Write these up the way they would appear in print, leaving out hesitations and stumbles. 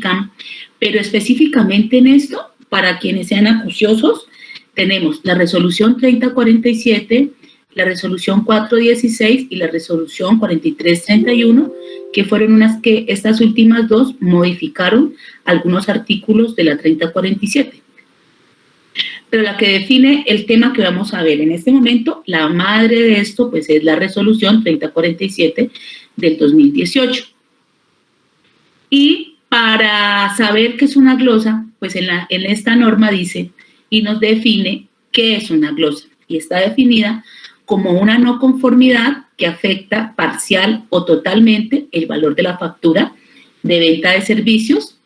CAM, pero específicamente en esto, para quienes sean acuciosos, tenemos la resolución 3047, la resolución 416 y la resolución 4331, que fueron unas que estas últimas dos modificaron algunos artículos de la 3047. Pero la que define el tema que vamos a ver en este momento, la madre de esto, pues es la resolución 3047 del 2018. Y para saber qué es una glosa, pues en esta norma dice y nos define qué es una glosa. Y está definida como una no conformidad que afecta parcial o totalmente el valor de la factura de venta de servicios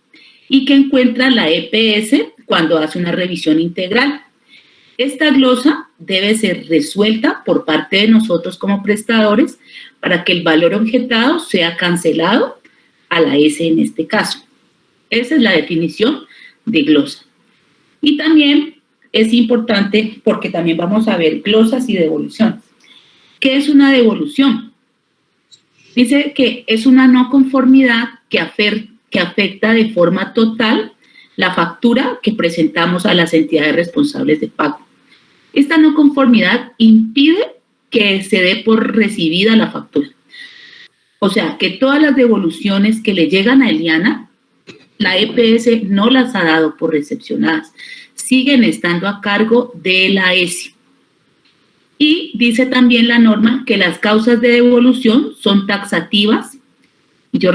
y que encuentra la EPS cuando hace una revisión integral. Esta glosa debe ser resuelta por parte de nosotros como prestadores para que el valor objetado sea cancelado a la S en este caso. Esa es la definición de glosa. Y también es importante porque también vamos a ver glosas y devoluciones. ¿Qué es una devolución? Dice que es una no conformidad que afecta de forma total la factura que presentamos a las entidades responsables de pago. Esta no conformidad impide que se dé por recibida la factura. O sea, que todas las devoluciones que le llegan a Eliana, la EPS no las ha dado por recepcionadas, siguen estando a cargo de la ESI. Y dice también la norma que las causas de devolución son taxativas. Yo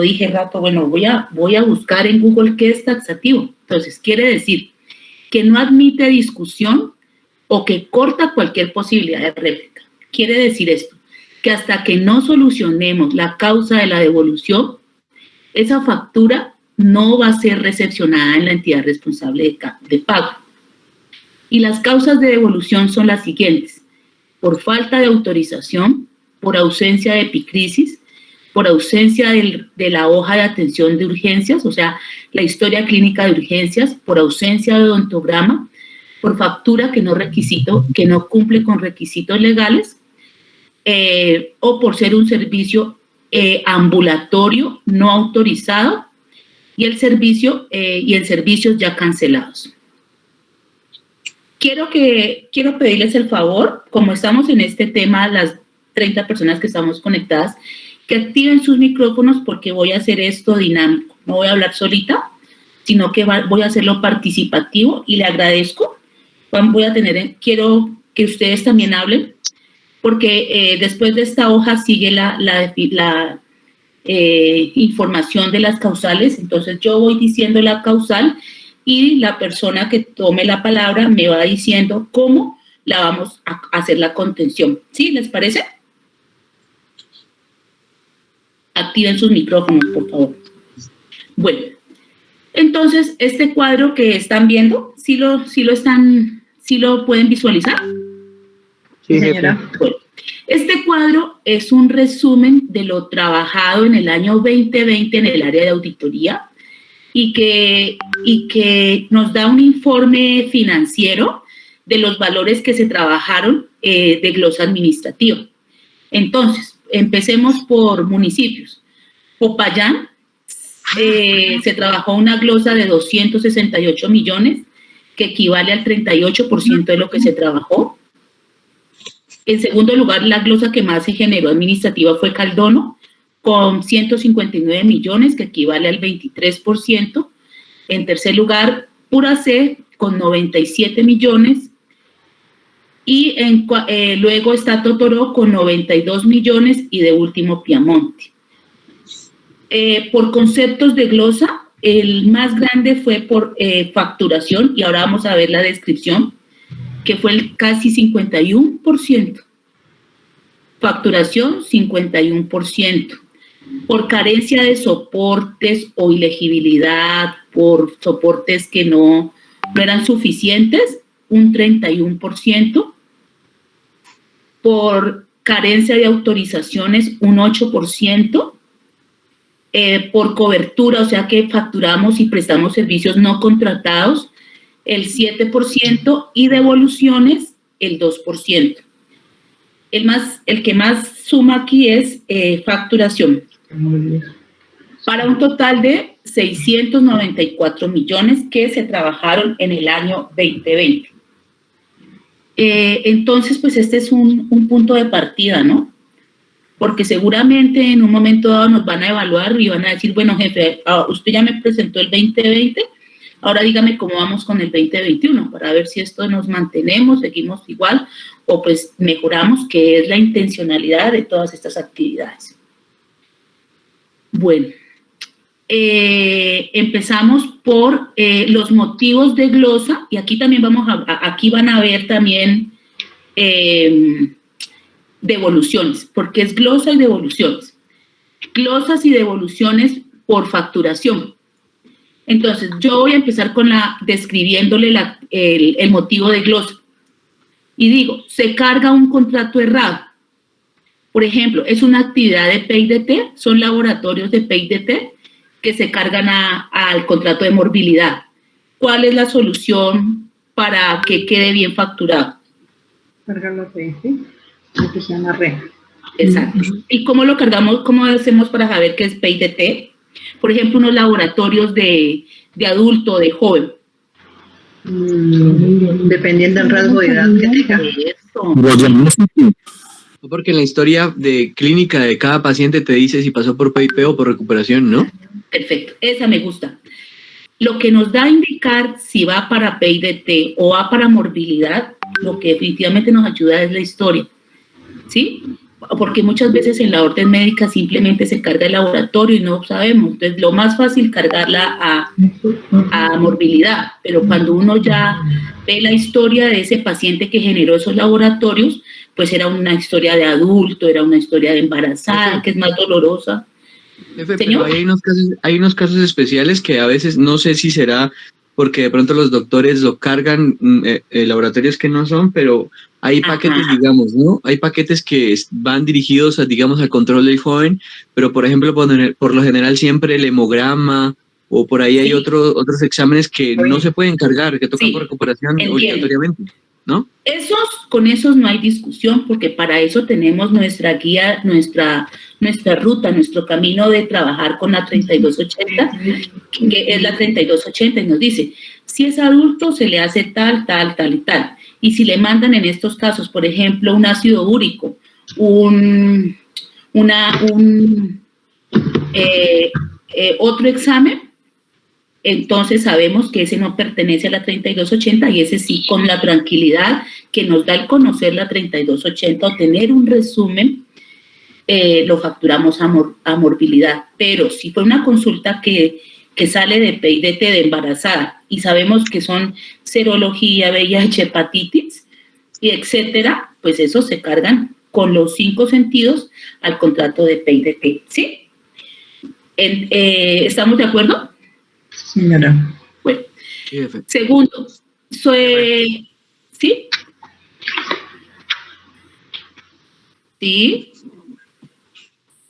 dije, bueno, voy a buscar en Google qué es taxativo. Entonces, quiere decir que no admite discusión o que corta cualquier posibilidad de réplica. Quiere decir esto, que hasta que no solucionemos la causa de la devolución, esa factura no va a ser recepcionada en la entidad responsable de pago. Y las causas de devolución son las siguientes: por falta de autorización, por ausencia de epicrisis, por ausencia de la hoja de atención de urgencias, o sea, la historia clínica de urgencias, por ausencia de odontograma, por factura que no cumple con requisitos legales, o por ser un servicio ambulatorio no autorizado y en servicios ya cancelados. Quiero pedirles el favor, como estamos en este tema, las 30 personas que estamos conectadas, que activen sus micrófonos porque voy a hacer esto dinámico. No voy a hablar solita, sino que voy a hacerlo participativo y le agradezco. Quiero que ustedes también hablen, porque después de esta hoja sigue la información de las causales. Entonces yo voy diciendo la causal y la persona que tome la palabra me va diciendo cómo la vamos a hacer la contención. ¿Sí? ¿Les parece? Activen sus micrófonos, por favor. Bueno, entonces este cuadro que están viendo, ¿sí lo pueden visualizar? Sí, señora. Bueno, este cuadro es un resumen de lo trabajado en el año 2020 en el área de auditoría y que nos da un informe financiero de los valores que se trabajaron de glosa administrativa. Entonces, empecemos por municipios. Popayán, se trabajó una glosa de 268 millones, que equivale al 38% de lo que se trabajó. En segundo lugar, la glosa que más se generó administrativa fue Caldono, con 159 millones, que equivale al 23%. En tercer lugar, Pura C, con 97 millones. Y luego está Totoró, con 92 millones. Y de último, Piamonte. Por conceptos de glosa, el más grande fue por facturación, y ahora vamos a ver la descripción, que fue el casi 51%. Facturación, 51%. Por carencia de soportes o ilegibilidad, por soportes que no eran suficientes, un 31%. Por carencia de autorizaciones, un 8%. Por cobertura, o sea que facturamos y prestamos servicios no contratados, el 7%, y devoluciones, el 2%. El que más suma aquí es facturación, para un total de 694 millones que se trabajaron en el año 2020. Entonces, pues este es un punto de partida, ¿no? Porque seguramente en un momento dado nos van a evaluar y van a decir, bueno, jefe, usted ya me presentó el 2020, ahora dígame cómo vamos con el 2021, para ver si esto nos mantenemos, seguimos igual, o pues mejoramos, que es la intencionalidad de todas estas actividades. Bueno, empezamos por los motivos de glosa, y aquí también aquí van a ver también devoluciones, porque es glosa y devoluciones. Glosas y devoluciones por facturación. Entonces, yo voy a empezar con describiéndole el motivo de glosa. Y digo, se carga un contrato errado. Por ejemplo, es una actividad de PIDT, son laboratorios de PIDT que se cargan al contrato de morbilidad. ¿Cuál es la solución para que quede bien facturado? Cargar la PIDT, lo que se llama REG. Exacto. ¿Y cómo lo cargamos? ¿Cómo hacemos para saber qué es PIDT? Por ejemplo, unos laboratorios de adulto, de joven. Dependiendo del rasgo de edad que tenga. Porque en la historia de clínica de cada paciente te dice si pasó por PIP o por recuperación, ¿no? Perfecto, esa me gusta. Lo que nos da a indicar si va para PIDT o va para morbilidad, lo que definitivamente nos ayuda es la historia, ¿sí? Porque muchas veces en la orden médica simplemente se carga el laboratorio y no sabemos. Entonces, lo más fácil cargarla a morbilidad, pero cuando uno ya ve la historia de ese paciente que generó esos laboratorios, pues era una historia de adulto, era una historia de embarazada, que es más dolorosa. Jefe, pero hay unos casos especiales que a veces no sé si será porque de pronto los doctores lo cargan laboratorios que no son, pero hay paquetes, digamos, ¿no? Hay paquetes que van dirigidos, digamos, al control del joven, pero por ejemplo, por lo general siempre el hemograma o por ahí hay otros exámenes que no se pueden cargar, que tocan por recuperación obligatoriamente, ¿no? Con esos no hay discusión, porque para eso tenemos nuestra guía, nuestra ruta, nuestro camino de trabajar con la 3280, que es la 3280, y nos dice, si es adulto se le hace tal, tal, tal y tal. Y si le mandan en estos casos, por ejemplo, un ácido úrico, otro examen, entonces sabemos que ese no pertenece a la 3280 y ese sí, con la tranquilidad que nos da el conocer la 3280 o tener un resumen, lo facturamos a morbilidad. Pero si fue una consulta que sale de PIDT de embarazada y sabemos que son serología, VIH, hepatitis, y etcétera, pues esos se cargan con los 5 sentidos al contrato de PIDT, ¿sí? ¿Estamos de acuerdo? Señora. Bueno, segundo, ¿sí? ¿Sí?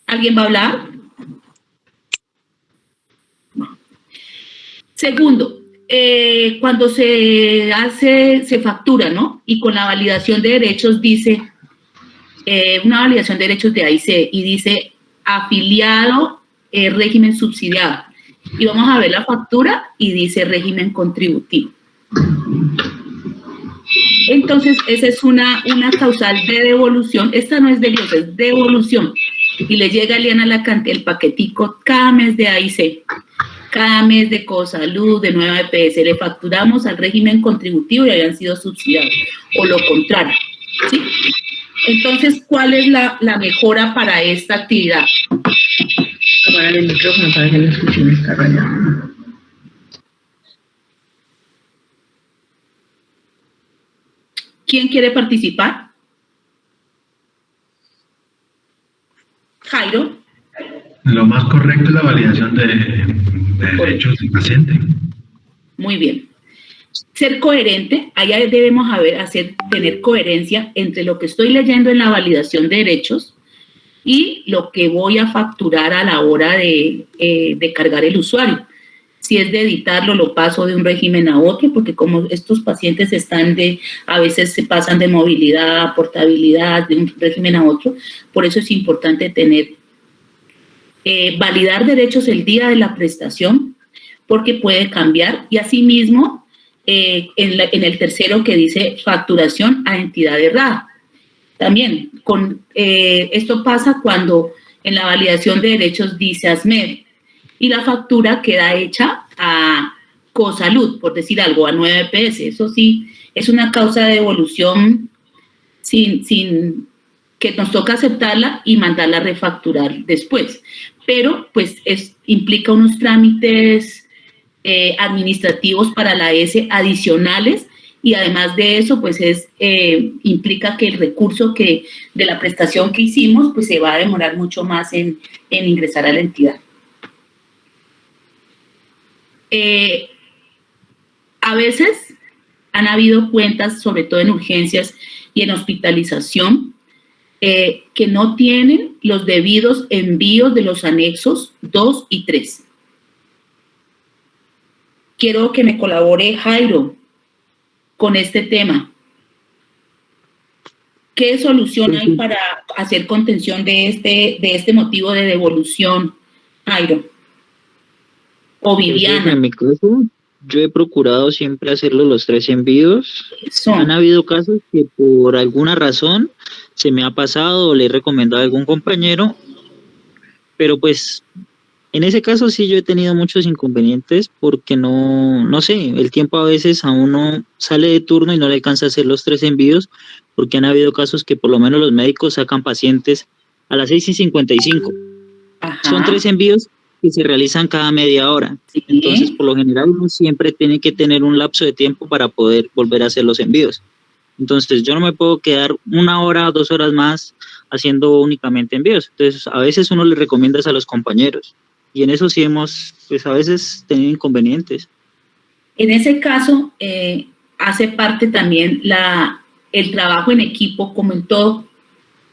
¿Alguien va a hablar? No. Segundo, cuando se factura, ¿no? Y con la validación de derechos dice, una validación de derechos de AIC y dice afiliado régimen subsidiado. Y vamos a ver la factura y dice régimen contributivo. Entonces, esa es una causal de devolución. Esta no es de glosa, es devolución. Y le llega a Eliana el paquetico cada mes de AIC, cada mes de Cosalud, de Nueva EPS. Le facturamos al régimen contributivo y habían sido subsidiados. O lo contrario, ¿sí? Entonces, ¿cuál es la mejora para esta actividad? Apagar el micrófono para que no escuchen esta raya. ¿Quién quiere participar? Jairo. Lo más correcto es la validación de derechos del paciente. Muy bien. Ser coherente, allá debemos tener coherencia entre lo que estoy leyendo en la validación de derechos y lo que voy a facturar a la hora de cargar el usuario. Si es de editarlo, lo paso de un régimen a otro, porque como estos pacientes a veces se pasan de movilidad, portabilidad, de un régimen a otro, por eso es importante tener validar derechos el día de la prestación, porque puede cambiar, y asimismo en el tercero que dice facturación a entidad errada. También esto pasa cuando en la validación de derechos dice ASMED y la factura queda hecha a Cosalud, por decir algo, a 9 EPS. Eso sí, es una causa de devolución sin que nos toca aceptarla y mandarla a refacturar después. Pero pues implica unos trámites administrativos para la S adicionales, y además de eso pues implica que el recurso de la prestación que hicimos pues se va a demorar mucho más en ingresar a la entidad. A veces han habido cuentas, sobre todo en urgencias y en hospitalización, que no tienen los debidos envíos de los anexos 2 y 3. Quiero que me colabore Jairo con este tema. ¿Qué solución hay para hacer contención de este motivo de devolución, Jairo? O Viviana. En mi caso, yo he procurado siempre hacerlo los 3 envíos. Han habido casos que por alguna razón se me ha pasado o le he recomendado a algún compañero, pero pues en ese caso sí yo he tenido muchos inconvenientes porque no sé, el tiempo a veces a uno sale de turno y no le alcanza a hacer los 3 envíos, porque han habido casos que por lo menos los médicos sacan pacientes a las 6:55. Ajá. Son 3 envíos que se realizan cada media hora. Sí. Entonces, por lo general, uno siempre tiene que tener un lapso de tiempo para poder volver a hacer los envíos. Entonces, yo no me puedo quedar 1 hora o 2 horas más haciendo únicamente envíos. Entonces, a veces uno le recomienda a los compañeros. Y en eso sí hemos, pues a veces tenido inconvenientes. En ese caso, hace parte también el trabajo en equipo, como en todo.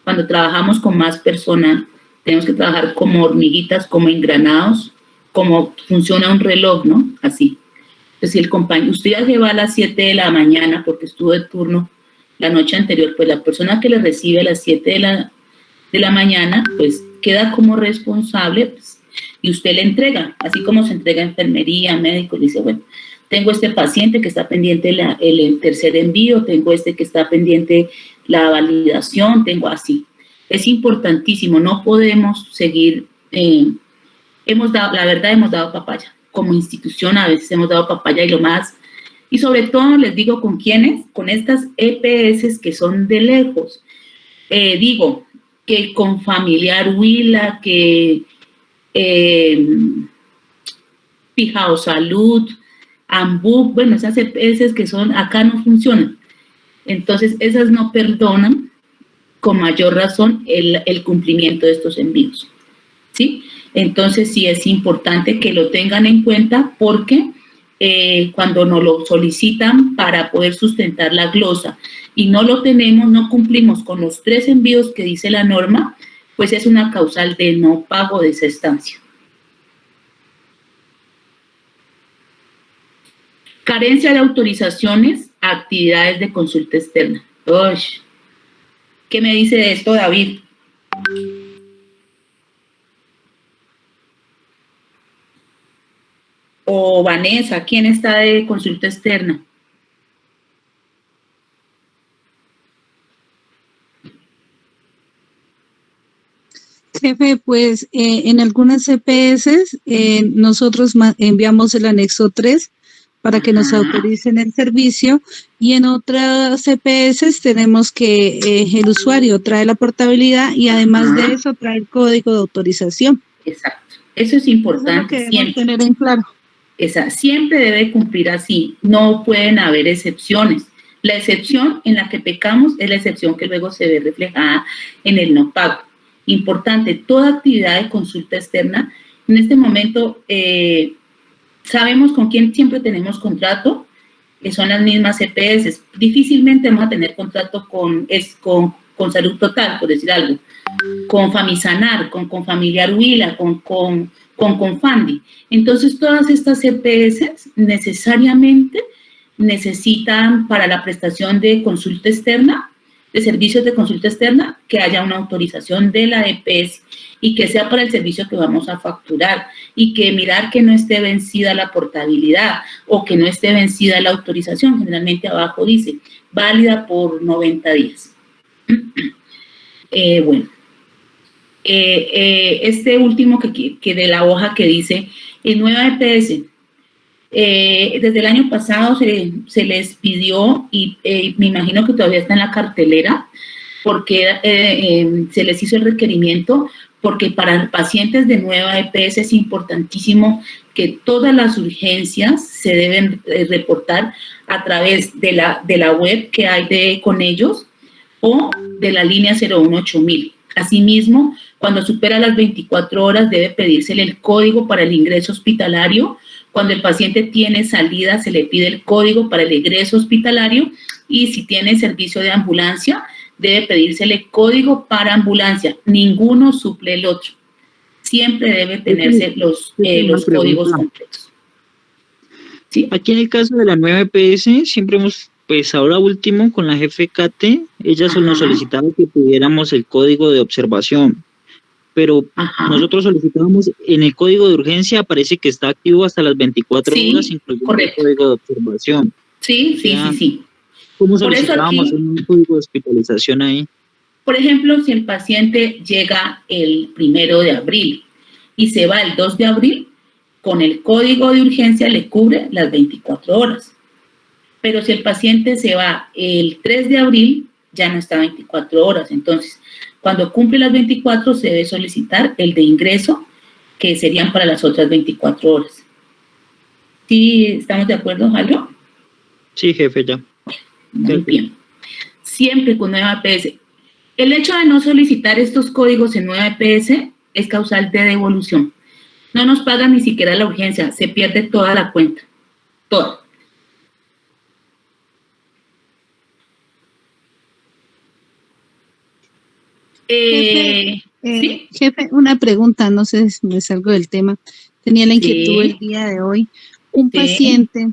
Cuando trabajamos con más personas, tenemos que trabajar como hormiguitas, como engranados, como funciona un reloj, ¿no? Así. Entonces, si el compañero, usted ya se va a las 7 de la mañana porque estuvo de turno la noche anterior, pues la persona que le recibe a las 7 de la mañana, pues queda como responsable, pues, y usted le entrega, así como se entrega a enfermería, médico, le dice, bueno, tengo este paciente que está pendiente el tercer envío, tengo este que está pendiente la validación, tengo así. Es importantísimo, no podemos seguir, hemos dado papaya, como institución a veces hemos dado papaya y sobre todo les digo con quiénes, con estas EPS que son de lejos. Digo que con Familiar Huila, que Pijao Salud, Ambuc, bueno, esas EPS que son, acá no funcionan. Entonces, esas no perdonan con mayor razón el cumplimiento de estos envíos, ¿sí? Entonces, sí es importante que lo tengan en cuenta porque cuando nos lo solicitan para poder sustentar la glosa y no lo tenemos, no cumplimos con los 3 envíos que dice la norma, pues es una causal de no pago de esa estancia. Carencia de autorizaciones a actividades de consulta externa. Uy, ¿qué me dice de esto, David? O Vanessa, ¿quién está de consulta externa? Jefe, pues en algunas CPS nosotros enviamos el anexo 3 para que nos autoricen el servicio, y en otras CPS tenemos que el usuario trae la portabilidad y además de eso trae el código de autorización. Exacto, eso es importante. Eso es lo que debemos tener en claro. Siempre debe cumplir así, no pueden haber excepciones. La excepción en la que pecamos es la excepción que luego se ve reflejada en el no pago. Importante, toda actividad de consulta externa, en este momento sabemos con quién siempre tenemos contrato, que son las mismas EPS. Difícilmente vamos a tener contrato con Salud Total, por decir algo, con Famisanar, con Familiar Huila, con Confandi. Entonces, todas estas EPS necesariamente necesitan para la prestación de consulta externa de servicios de consulta externa, que haya una autorización de la EPS y que sea para el servicio que vamos a facturar, y que mirar que no esté vencida la portabilidad o que no esté vencida la autorización. Generalmente abajo dice válida por 90 días. Bueno, este último que de la hoja que dice en nueva EPS, desde el año pasado se les pidió, y me imagino que todavía está en la cartelera, porque se les hizo el requerimiento, porque para pacientes de nueva EPS es importantísimo que todas las urgencias se deben reportar a través de la web que hay con ellos o de la línea 018.000. Asimismo, cuando supera las 24 horas debe pedírsele el código para el ingreso hospitalario. Cuando el paciente tiene salida, se le pide el código para el ingreso hospitalario, y si tiene servicio de ambulancia, debe pedírsele código para ambulancia. Ninguno suple el otro. Siempre debe tenerse los códigos completos. ¿Sí? Aquí en el caso de la nueva EPS, siempre hemos, pues ahora último, con la jefe Kate, ella nos solicitaba que pidiéramos el código de observación. Pero nosotros solicitábamos, en el código de urgencia aparece que está activo hasta las 24 horas, incluyendo el código de observación. Sí. ¿Cómo solicitábamos un código de hospitalización ahí? Por ejemplo, si el paciente llega el 1 de abril y se va el 2 de abril, con el código de urgencia le cubre las 24 horas. Pero si el paciente se va el 3 de abril, ya no está 24 horas. Entonces, cuando cumple las 24, se debe solicitar el de ingreso, que serían para las otras 24 horas. ¿Sí estamos de acuerdo, Jairo? Sí, jefe, ya. Muy bien. Siempre con nueva EPS. El hecho de no solicitar estos códigos en nueva EPS es causal de devolución. No nos pagan ni siquiera la urgencia, se pierde toda la cuenta. Toda. ¿Sí? Jefe, una pregunta, no sé si me salgo del tema. Tenía la inquietud el día de hoy. Un paciente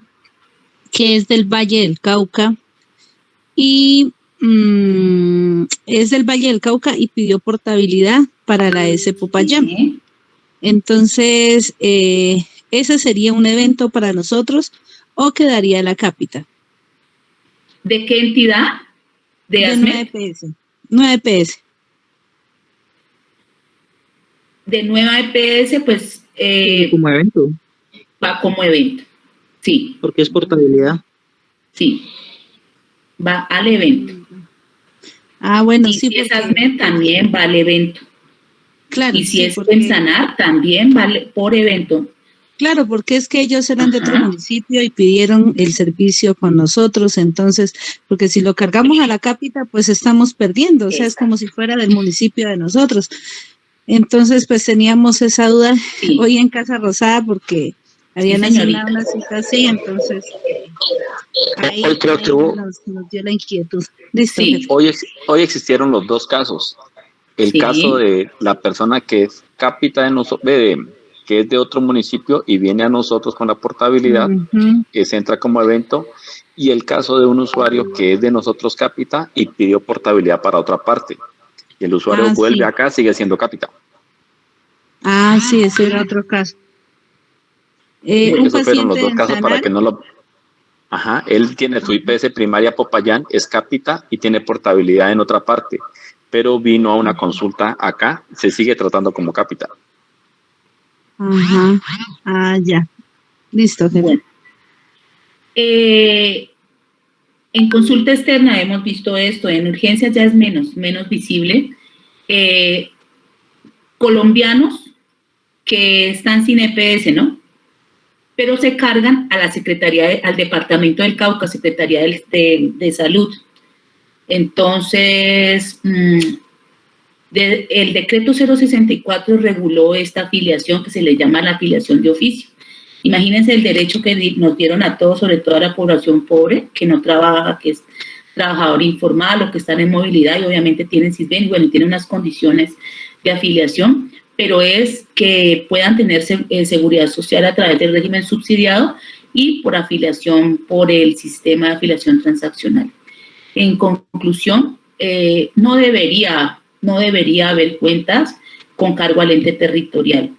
que es del Valle del Cauca y es del Valle del Cauca y pidió portabilidad para la S Popayán. Entonces, ¿ese sería un evento para nosotros o quedaría la cápita? ¿De qué entidad? De 9EPS. 9EPS. De nueva EPS, pues... como evento. Va como evento, sí. Porque es portabilidad. Sí, va al evento. Bueno, y sí. Si es ASME, también va al evento. Claro. Y si es Pensanar, también vale por evento. Claro, porque es que ellos eran de otro municipio y pidieron el servicio con nosotros, entonces, porque si lo cargamos a la cápita, pues estamos perdiendo, o sea, es como si fuera del municipio de nosotros. Entonces, pues teníamos esa duda hoy en Casa Rosada porque habían asignado una cita así, entonces ahí creo que hubo, nos dio la inquietud. Listo. Hoy existieron los dos casos. El caso de la persona que es cápita de nosotros, que es de otro municipio y viene a nosotros con la portabilidad, que se entra como evento, y el caso de un usuario que es de nosotros cápita y pidió portabilidad para otra parte. Y el usuario vuelve acá, sigue siendo cápita. Sí, ese era otro caso. Esos fueron los dos casos para que no lo... él tiene su IPS primaria Popayán, es cápita y tiene portabilidad en otra parte, pero vino a una consulta acá, se sigue tratando como cápita. Ya. Listo, jefe. Bueno. En consulta externa hemos visto esto, en urgencias ya es menos visible. Colombianos que están sin EPS, ¿no? Pero se cargan a la Secretaría, al Departamento del Cauca, Secretaría de Salud. Entonces, el decreto 064 reguló esta afiliación que se le llama la afiliación de oficio. Imagínense el derecho que nos dieron a todos, sobre todo a la población pobre, que no trabaja, que es trabajador informal o que están en movilidad y obviamente tienen CISBEN y bueno, tienen unas condiciones de afiliación, pero es que puedan tener seguridad social a través del régimen subsidiado y por afiliación por el sistema de afiliación transaccional. En conclusión, no debería haber cuentas con cargo al ente territorial.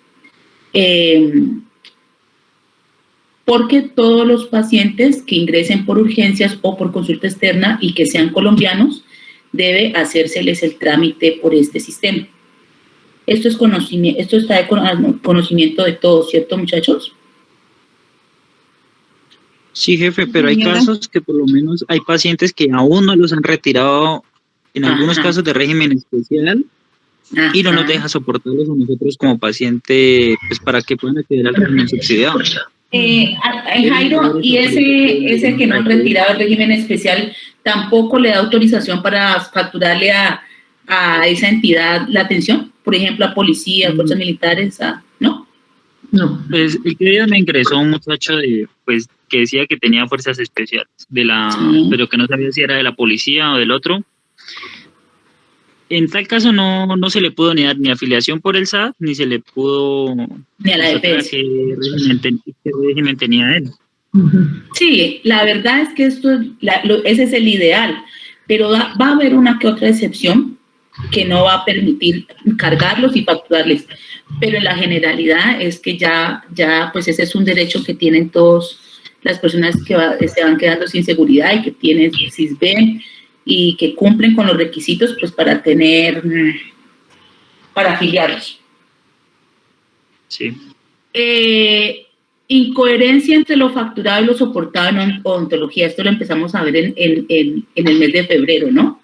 Porque todos los pacientes que ingresen por urgencias o por consulta externa y que sean colombianos, debe hacérseles el trámite por este sistema. Esto está de conocimiento de todos, ¿cierto, muchachos? Sí, jefe, pero hay casos que por lo menos hay pacientes que aún no los han retirado, en algunos casos de régimen especial, y no nos deja soportarlos a nosotros como paciente, pues para que puedan acceder al régimen subsidiado. Jairo, ¿y ese que no han retirado el régimen especial tampoco le da autorización para facturarle a esa entidad la atención? Por ejemplo, a policía, fuerzas militares, ¿no? No. Pues el que día me ingresó un muchacho que decía que tenía fuerzas especiales, pero que no sabía si era de la policía o del otro. En tal caso no se le pudo ni dar ni afiliación por el SAT, ni se le pudo ni a la EPS. ¿Qué régimen tenía él? Sí, la verdad es que ese es el ideal, pero va a haber una que otra excepción que no va a permitir cargarlos y facturarles. Pero en la generalidad es que ya pues ese es un derecho que tienen todas las personas que se van quedando sin seguridad y que tienen SISBEN y que cumplen con los requisitos pues para afiliarlos. Sí. Incoherencia entre lo facturado y lo soportado en odontología. Esto lo empezamos a ver en el mes de febrero, ¿no?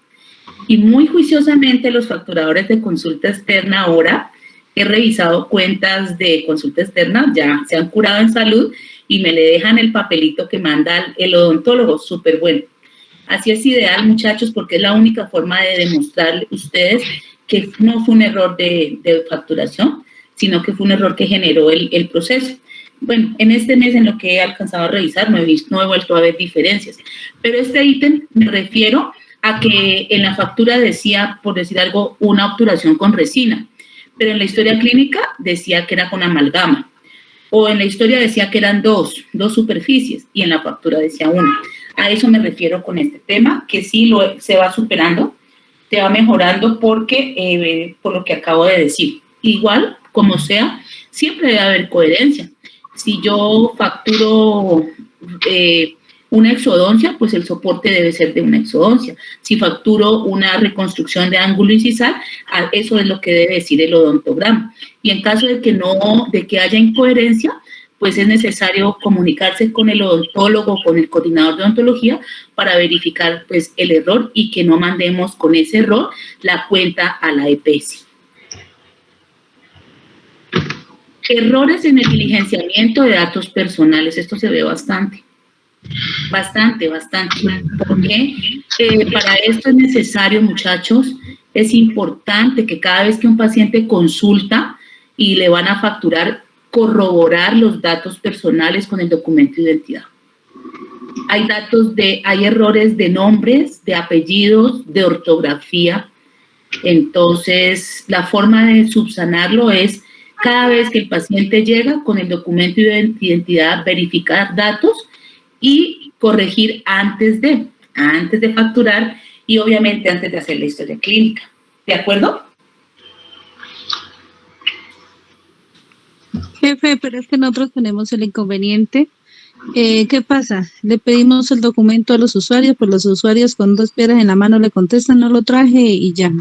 Y muy juiciosamente los facturadores de consulta externa ahora, he revisado cuentas de consulta externa, ya se han curado en salud y me le dejan el papelito que manda el odontólogo, súper bueno. Así es ideal, muchachos, porque es la única forma de demostrarle a ustedes que no fue un error de facturación, sino que fue un error que generó el proceso. Bueno, en este mes en lo que he alcanzado a revisar no he vuelto a ver diferencias, pero este ítem me refiero a que en la factura decía, por decir algo, una obturación con resina, pero en la historia clínica decía que era con amalgama, o en la historia decía que eran dos superficies y en la factura decía una. A eso me refiero con este tema, que sí se va superando, se va mejorando porque, por lo que acabo de decir. Igual, como sea, siempre debe haber coherencia. Si yo facturo una exodoncia, pues el soporte debe ser de una exodoncia. Si facturo una reconstrucción de ángulo incisal, eso es lo que debe decir el odontograma. Y en caso de que haya incoherencia, pues es necesario comunicarse con el odontólogo, con el coordinador de odontología para verificar pues el error y que no mandemos con ese error la cuenta a la EPS. Errores en el diligenciamiento de datos personales. Esto se ve bastante. Porque para esto es necesario, muchachos, es importante que cada vez que un paciente consulta y le van a facturar, corroborar los datos personales con el documento de identidad. Hay errores de nombres, de apellidos, de ortografía. Entonces, la forma de subsanarlo es cada vez que el paciente llega con el documento de identidad, verificar datos y corregir antes de facturar y obviamente antes de hacer la historia clínica. ¿De acuerdo? Jefe, pero es que nosotros tenemos el inconveniente. ¿Qué pasa? Le pedimos el documento a los usuarios, pues los usuarios con 2 piedras en la mano le contestan, no lo traje y ya.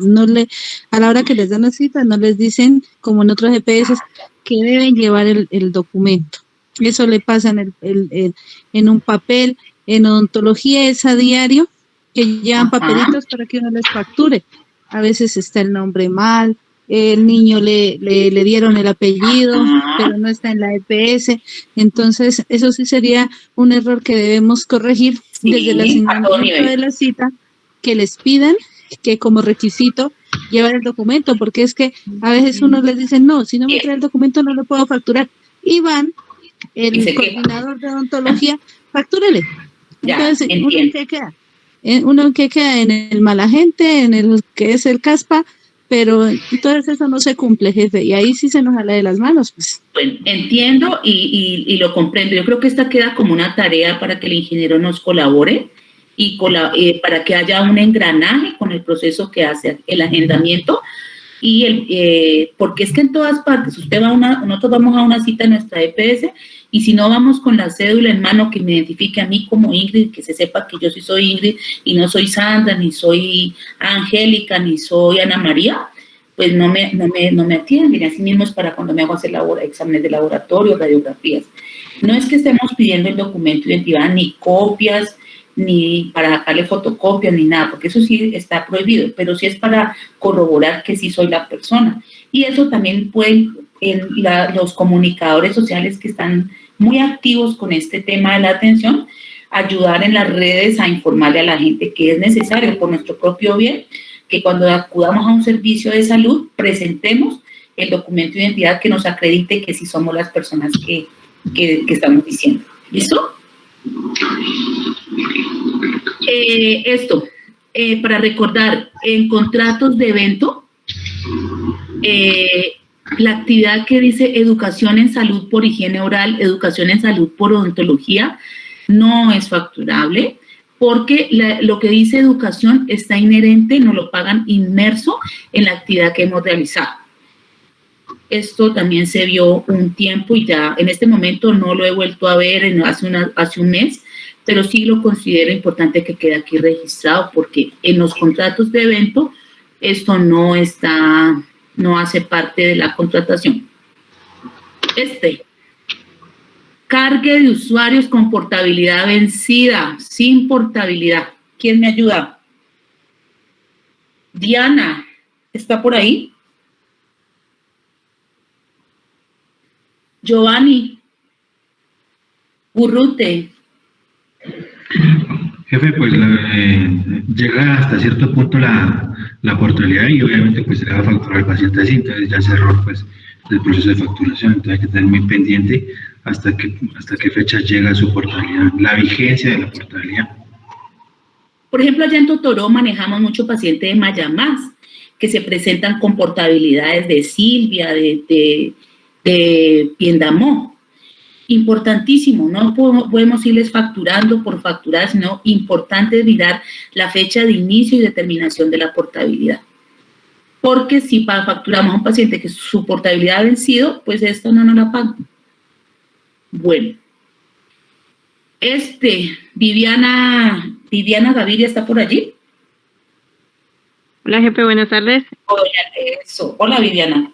A la hora que les dan la cita, no les dicen, como en otros EPS, que deben llevar el documento. Eso le pasa en un papel. En odontología es a diario que llevan papelitos para que uno les facture. A veces está el nombre mal, el niño le dieron el apellido, pero no está en la EPS. Entonces, eso sí sería un error que debemos corregir desde el asignamiento de la cita, que les pidan que como requisito llevar el documento, porque es que a veces uno les dice, no, si no me trae el documento no lo puedo facturar. Y van, el coordinador de odontología, factúrele. Entonces, uno que queda en el mala gente, en el que es el caspa, pero entonces eso no se cumple, jefe, y ahí sí se nos jala de las manos. Pues. Bueno, entiendo y lo comprendo. Yo creo que esta queda como una tarea para que el ingeniero nos colabore y para que haya un engranaje con el proceso que hace el agendamiento. Y porque es que en todas partes, nosotros vamos a una cita en nuestra EPS y si no vamos con la cédula en mano que me identifique a mí como Ingrid, que se sepa que yo sí soy Ingrid y no soy Sandra, ni soy Angélica, ni soy Ana María, pues no me atienden. Así mismo es para cuando me hago hacer exámenes de laboratorio, radiografías. No es que estemos pidiendo el documento de identidad, ni copias, ni para sacarle fotocopias, ni nada, porque eso sí está prohibido, pero sí es para corroborar que sí soy la persona. Y eso también los comunicadores sociales que están muy activos con este tema de la atención, ayudar en las redes a informarle a la gente que es necesario por nuestro propio bien, que cuando acudamos a un servicio de salud presentemos el documento de identidad que nos acredite que sí somos las personas que estamos diciendo. ¿Listo? Para recordar, en contratos de evento, la actividad que dice educación en salud por higiene oral, educación en salud por odontología, no es facturable, porque lo que dice educación está inherente, nos lo pagan inmerso en la actividad que hemos realizado. Esto también se vio un tiempo y ya en este momento no lo he vuelto a ver hace un mes, pero sí lo considero importante que quede aquí registrado porque en los contratos de evento esto no hace parte de la contratación. Cargue de usuarios con portabilidad vencida, sin portabilidad. ¿Quién me ayuda? Diana, ¿está por ahí? Giovanni, Urrute. Jefe, pues llega hasta cierto punto la portabilidad y obviamente pues se le va a facturar al paciente así, entonces ya es error pues del proceso de facturación, entonces hay que tener muy pendiente hasta qué fecha llega su portabilidad, la vigencia de la portabilidad. Por ejemplo, allá en Totoró manejamos mucho paciente de Mayamás que se presentan con portabilidades de Silvia, de Piendamó. Importantísimo, no podemos irles facturando por facturar, sino importante es mirar la fecha de inicio y determinación de la portabilidad. Porque si facturamos a un paciente que su portabilidad ha vencido, pues esto no nos la pagan. Bueno. Viviana Gaviria está por allí. Hola, jefe, buenas tardes. Hola, Viviana.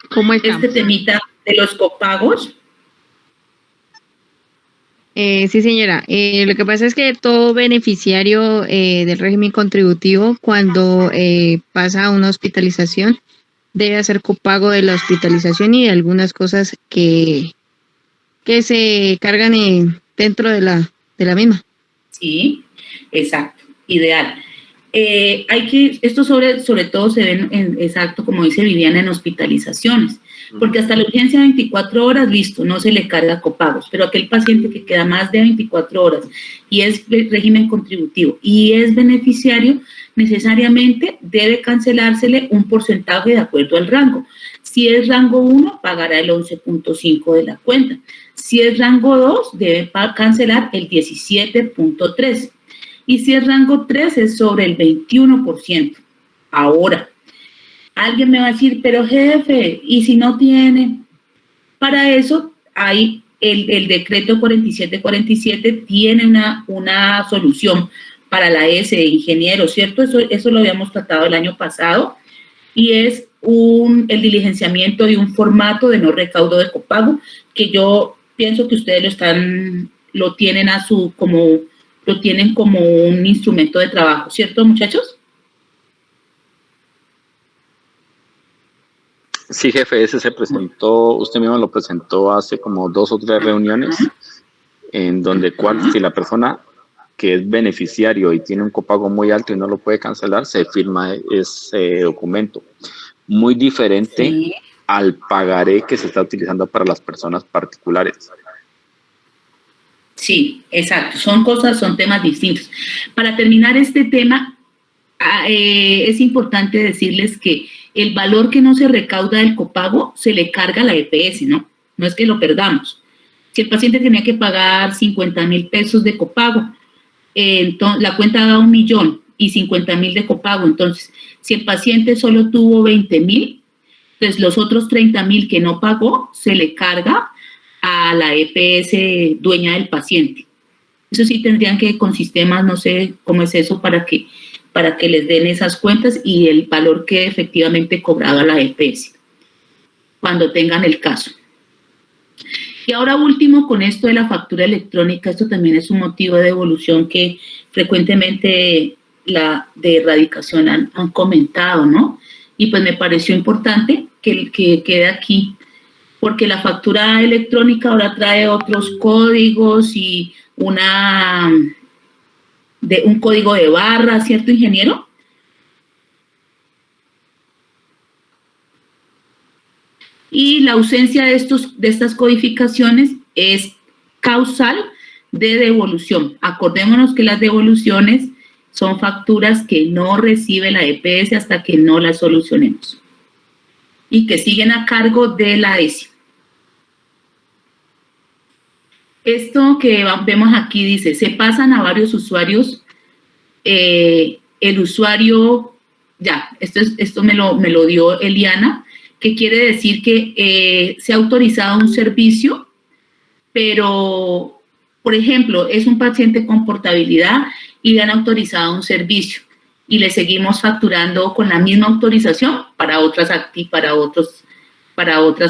¿Cómo estamos? Temita de los copagos. Sí, señora. Lo que pasa es que todo beneficiario del régimen contributivo, cuando pasa a una hospitalización, debe hacer copago de la hospitalización y de algunas cosas que se cargan dentro de la misma. Sí, exacto, ideal. Esto sobre todo se ve, exacto, como dice Viviana, en hospitalizaciones, porque hasta la urgencia de 24 horas, listo, no se le carga copagos, pero aquel paciente que queda más de 24 horas y es régimen contributivo y es beneficiario, necesariamente debe cancelársele un porcentaje de acuerdo al rango. Si es rango 1, pagará el 11.5 de la cuenta. Si es rango 2, debe cancelar el 17.3. Y si es rango 3, es sobre el 21%. Ahora, alguien me va a decir, pero jefe, ¿y si no tiene? Para eso hay el decreto 4747 tiene una solución para la S de ingeniero, ¿cierto? Eso lo habíamos tratado el año pasado y es el diligenciamiento de un formato de no recaudo de copago que yo pienso que ustedes lo tienen como un instrumento de trabajo, ¿cierto, muchachos? Sí, jefe, ese se presentó, usted mismo lo presentó hace como 2 o 3 reuniones, en donde si la persona que es beneficiario y tiene un copago muy alto y no lo puede cancelar, se firma ese documento. Muy diferente al pagaré que se está utilizando para las personas particulares. Sí, exacto. Son temas distintos. Para terminar este tema, es importante decirles que el valor que no se recauda del copago se le carga a la EPS, ¿no? No es que lo perdamos. Si el paciente tenía que pagar 50,000 pesos de copago, entonces, la cuenta da 1.000.000 y 50.000 de copago. Entonces, si el paciente solo tuvo 20.000, entonces los otros 30.000 que no pagó se le carga a la EPS dueña del paciente. Eso sí tendrían que con sistemas, no sé cómo es eso, para que les den esas cuentas y el valor que efectivamente cobrado a la EPS cuando tengan el caso. Y ahora último, con esto de la factura electrónica, esto también es un motivo de devolución que frecuentemente la de erradicación han comentado, ¿no? Y pues me pareció importante que quede aquí, porque la factura electrónica ahora trae otros códigos y un código de barra, ¿cierto, ingeniero? Y la ausencia de estas codificaciones es causal de devolución. Acordémonos que las devoluciones son facturas que no recibe la EPS hasta que no las solucionemos y que siguen a cargo de la ESI. Esto que vemos aquí dice, se pasan a varios usuarios, el usuario, esto me lo dio Eliana, que quiere decir que se ha autorizado un servicio, pero, por ejemplo, es un paciente con portabilidad y le han autorizado un servicio y le seguimos facturando con la misma autorización para otras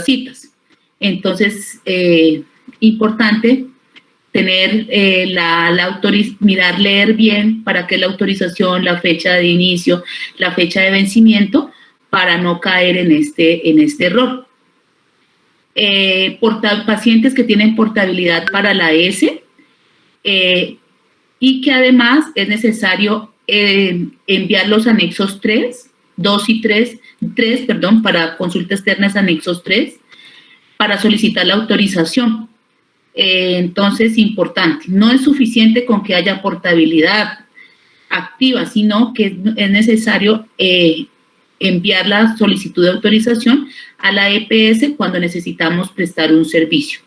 citas. Entonces, importante tener leer bien para que la autorización, la fecha de inicio, la fecha de vencimiento, para no caer en este error. Pacientes que tienen portabilidad para la S y que además es necesario enviar los anexos 2 y 3, para consulta externa es anexos 3, para solicitar la autorización. Entonces, importante, no es suficiente con que haya portabilidad activa, sino que es necesario enviar la solicitud de autorización a la EPS cuando necesitamos prestar un servicio.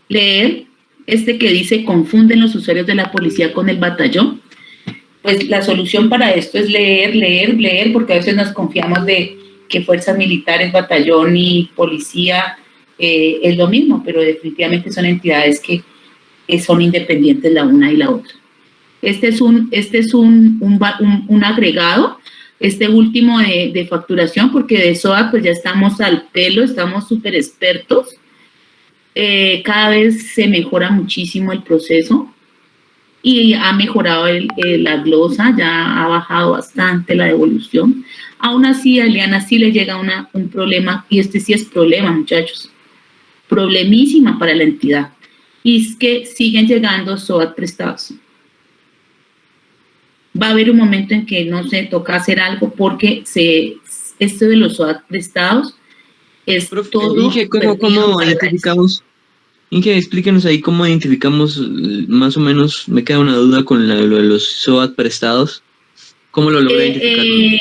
Leer que dice, confunden los usuarios de la policía con el batallón. Pues la solución para esto es leer, porque a veces nos confiamos de que fuerzas militares, batallón y policía es lo mismo, pero definitivamente son entidades que son independientes la una y la otra. Este es un agregado, último de facturación, porque de SOAT pues ya estamos al pelo, estamos súper expertos. Cada vez se mejora muchísimo el proceso y ha mejorado la glosa, ya ha bajado bastante la devolución. Aún así, a Eliana sí le llega un problema, y sí es problema, muchachos, problemísima para la entidad, y es que siguen llegando SOAT prestados. Va a haber un momento en que no se toca hacer algo porque esto de los SOAT prestados es Profe, todo... Inge, ¿cómo identificamos? Inge, explíquenos ahí cómo identificamos, más o menos, me queda una duda con lo de los SOAT prestados. ¿Cómo lo logra identificar?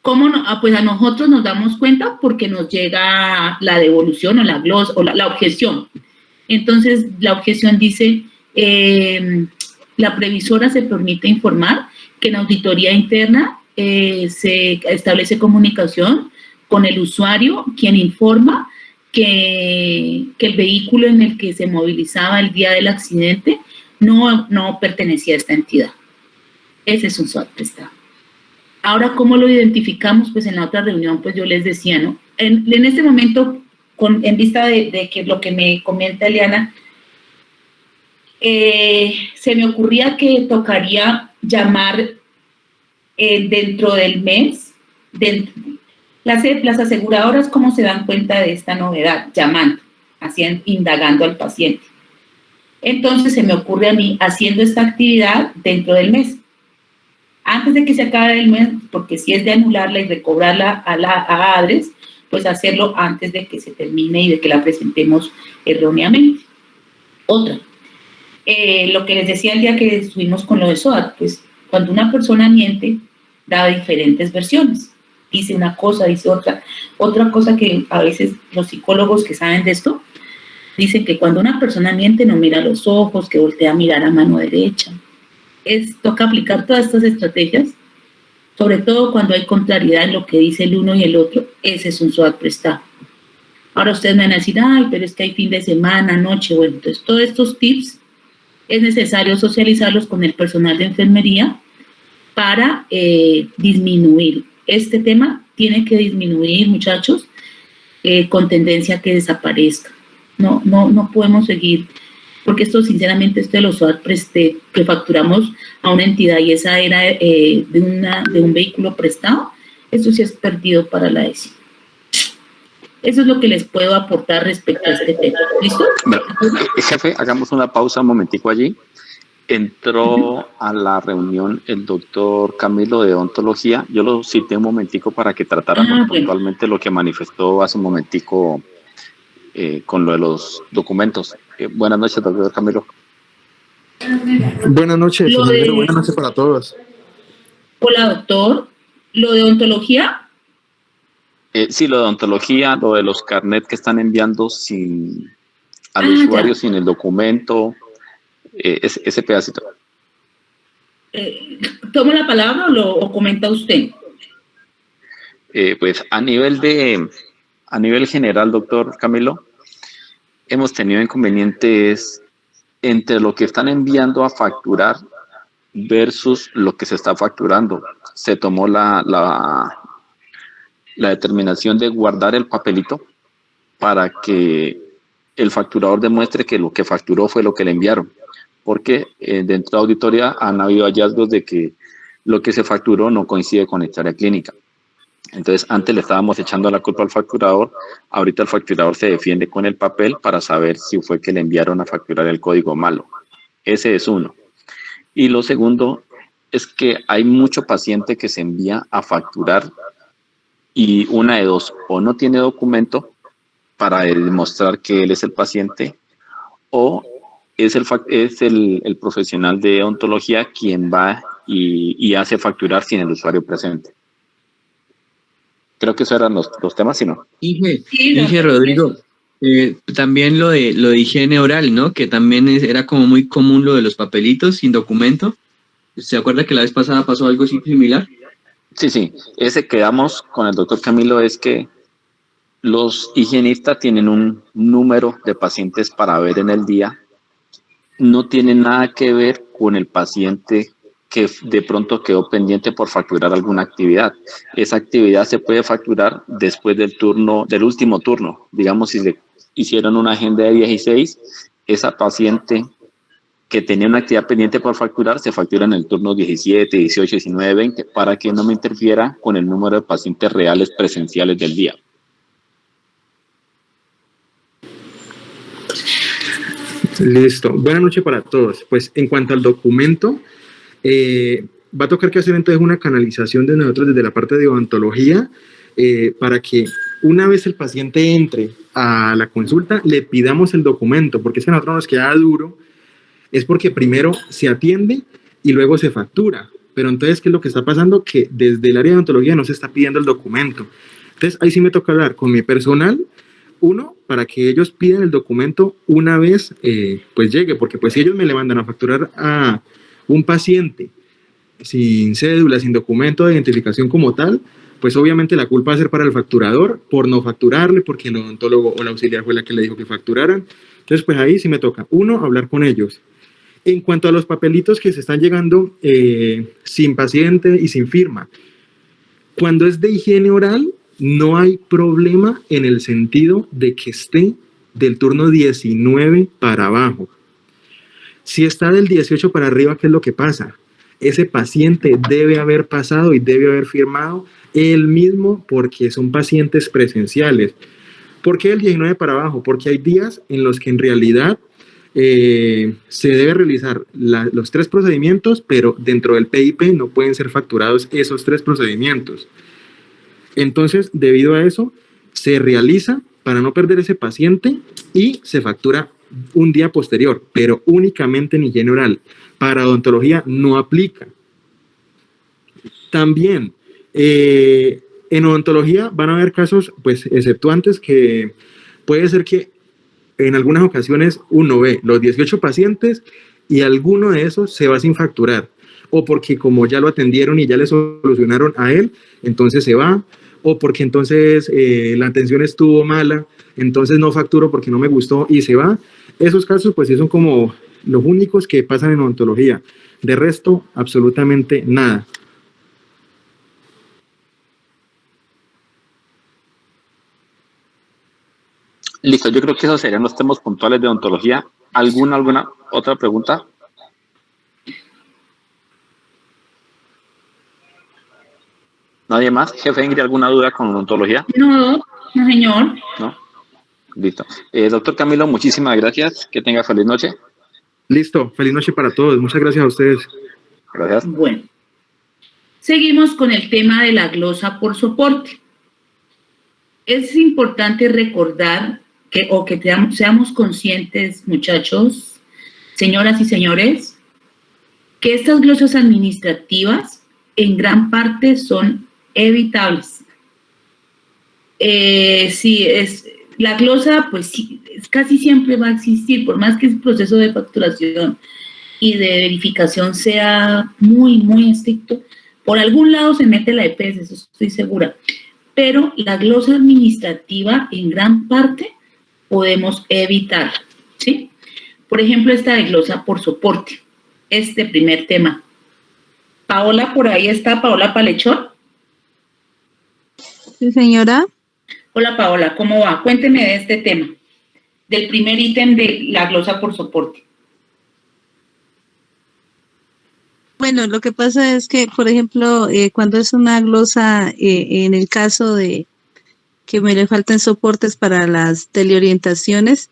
¿Cómo no? Pues a nosotros nos damos cuenta porque nos llega la devolución o la glosa o la objeción. Entonces, la objeción dice... la previsora se permite informar que en auditoría interna se establece comunicación con el usuario, quien informa que el vehículo en el que se movilizaba el día del accidente no pertenecía a esta entidad. Ese es un SOAT prestado. Ahora, ¿cómo lo identificamos? Pues en la otra reunión, pues yo les decía, ¿no? En este momento, en vista de que lo que me comenta Eliana, se me ocurría que tocaría llamar dentro del mes, las aseguradoras, ¿cómo se dan cuenta de esta novedad? Llamando, indagando al paciente. Entonces se me ocurre a mí haciendo esta actividad dentro del mes. Antes de que se acabe el mes, porque si es de anularla y recobrarla a ADRES, pues hacerlo antes de que se termine y de que la presentemos erróneamente. Otra. Lo que les decía el día que estuvimos con lo de SOAT, pues cuando una persona miente, da diferentes versiones. Dice una cosa, dice otra. Otra cosa que a veces los psicólogos que saben de esto, Dicen que cuando una persona miente no mira a los ojos, que voltea a mirar a mano derecha. Toca aplicar todas estas estrategias, sobre todo cuando hay contrariedad en lo que dice el uno y el otro. Ese es un SWOT prestado. Ahora ustedes me van a decir, ay, pero es que hay fin de semana, noche, bueno, entonces todos estos tips es necesario socializarlos con el personal de enfermería para disminuir. Este tema tiene que disminuir, muchachos, con tendencia a que desaparezca. No podemos seguir, porque esto de los SWOT que facturamos a una entidad y esa era de un vehículo prestado, esto sí es perdido para la ESI. Eso es lo que les puedo aportar respecto a este tema. ¿Listo? Jefe, hagamos una pausa un momentico allí. Entró a la reunión el doctor Camilo de odontología. Yo lo cité un momentico para que tratáramos puntualmente lo que manifestó hace un momentico con lo de los documentos. Buenas noches, doctor Camilo. Buenas noches, buenas noches para todos. Hola, doctor. ¿Lo de odontología? Sí, lo de odontología, lo de los carnets que están enviando al usuario sin el documento, ese pedacito. ¿Tomo la palabra o comenta usted? Pues a nivel general, doctor Camilo, hemos tenido inconvenientes entre lo que están enviando a facturar versus lo que se está facturando. Se tomó la determinación de guardar el papelito para que el facturador demuestre que lo que facturó fue lo que le enviaron, porque dentro de la auditoría han habido hallazgos de que lo que se facturó no coincide con la historia clínica. Entonces, antes le estábamos echando la culpa al facturador, ahorita el facturador se defiende con el papel para saber si fue que le enviaron a facturar el código malo. Ese es uno. Y lo segundo es que hay mucho paciente que se envía a facturar y una de dos, o no tiene documento para demostrar que él es el paciente, o es el profesional de odontología quien va y hace facturar sin el usuario presente. Creo que esos eran los temas, ¿sí no? Inge Rodrigo, también lo de higiene oral, ¿no? Que también era como muy común lo de los papelitos sin documento. ¿Se acuerda que la vez pasada pasó algo así similar? Sí, ese quedamos con el doctor Camilo, es que los higienistas tienen un número de pacientes para ver en el día, no tiene nada que ver con el paciente que de pronto quedó pendiente por facturar alguna actividad. Esa actividad se puede facturar después del último turno. Digamos, si le hicieron una agenda de 16, esa paciente que tenía una actividad pendiente por facturar, se factura en el turno 17, 18, 19, 20, para que no me interfiera con el número de pacientes reales presenciales del día. Listo. Buenas noches para todos. Pues en cuanto al documento, va a tocar que hacer entonces una canalización de nosotros desde la parte de odontología para que una vez el paciente entre a la consulta, le pidamos el documento, porque si a nosotros nos queda duro, es porque primero se atiende y luego se factura. Pero entonces, ¿qué es lo que está pasando? Que desde el área de odontología no se está pidiendo el documento. Entonces, ahí sí me toca hablar con mi personal, para que ellos pidan el documento una vez pues llegue, porque pues si ellos me le mandan a facturar a un paciente sin cédula, sin documento de identificación como tal, pues obviamente la culpa va a ser para el facturador por no facturarle, porque el odontólogo o la auxiliar fue la que le dijo que facturaran. Entonces, pues ahí sí me toca, hablar con ellos. En cuanto a los papelitos que se están llegando sin paciente y sin firma, cuando es de higiene oral, no hay problema en el sentido de que esté del turno 19 para abajo. Si está del 18 para arriba, ¿qué es lo que pasa? Ese paciente debe haber pasado y debe haber firmado él mismo porque son pacientes presenciales. ¿Por qué el 19 para abajo? Porque hay días en los que en realidad se debe realizar los 3 procedimientos, pero dentro del PIP no pueden ser facturados esos 3 procedimientos. Entonces, debido a eso, se realiza para no perder ese paciente y se factura un día posterior, pero únicamente en higiene oral. Para odontología no aplica. También, en odontología van a haber casos, pues, exceptuantes que puede ser que en algunas ocasiones uno ve los 18 pacientes y alguno de esos se va sin facturar, o porque como ya lo atendieron y ya le solucionaron a él, entonces se va, o porque entonces la atención estuvo mala, entonces no facturo porque no me gustó y se va. Esos casos pues sí son como los únicos que pasan en odontología. De resto, absolutamente nada. Listo, yo creo que esos serían los temas puntuales de odontología. ¿Alguna otra pregunta? ¿Nadie más? Jefe Ingrid, ¿alguna duda con odontología? No, no, señor. ¿No? Listo. Doctor Camilo, muchísimas gracias. Que tenga feliz noche. Listo, feliz noche para todos. Muchas gracias a ustedes. Gracias. Bueno, seguimos con el tema de la glosa por soporte. Es importante recordar que seamos conscientes, muchachos, señoras y señores, que estas glosas administrativas en gran parte son evitables. La glosa, pues sí, casi siempre va a existir, por más que el proceso de facturación y de verificación sea muy, muy estricto, por algún lado se mete la EPS, eso estoy segura. Pero la glosa administrativa, en gran parte, podemos evitarla, ¿sí? Por ejemplo, esta de glosa por soporte, este primer tema. Paola, por ahí está, Paola Palechón. Sí, señora. Hola, Paola, ¿cómo va? Cuénteme de este tema, del primer ítem de la glosa por soporte. Bueno, lo que pasa es que, por ejemplo, cuando es una glosa, en el caso de que me le faltan soportes para las teleorientaciones,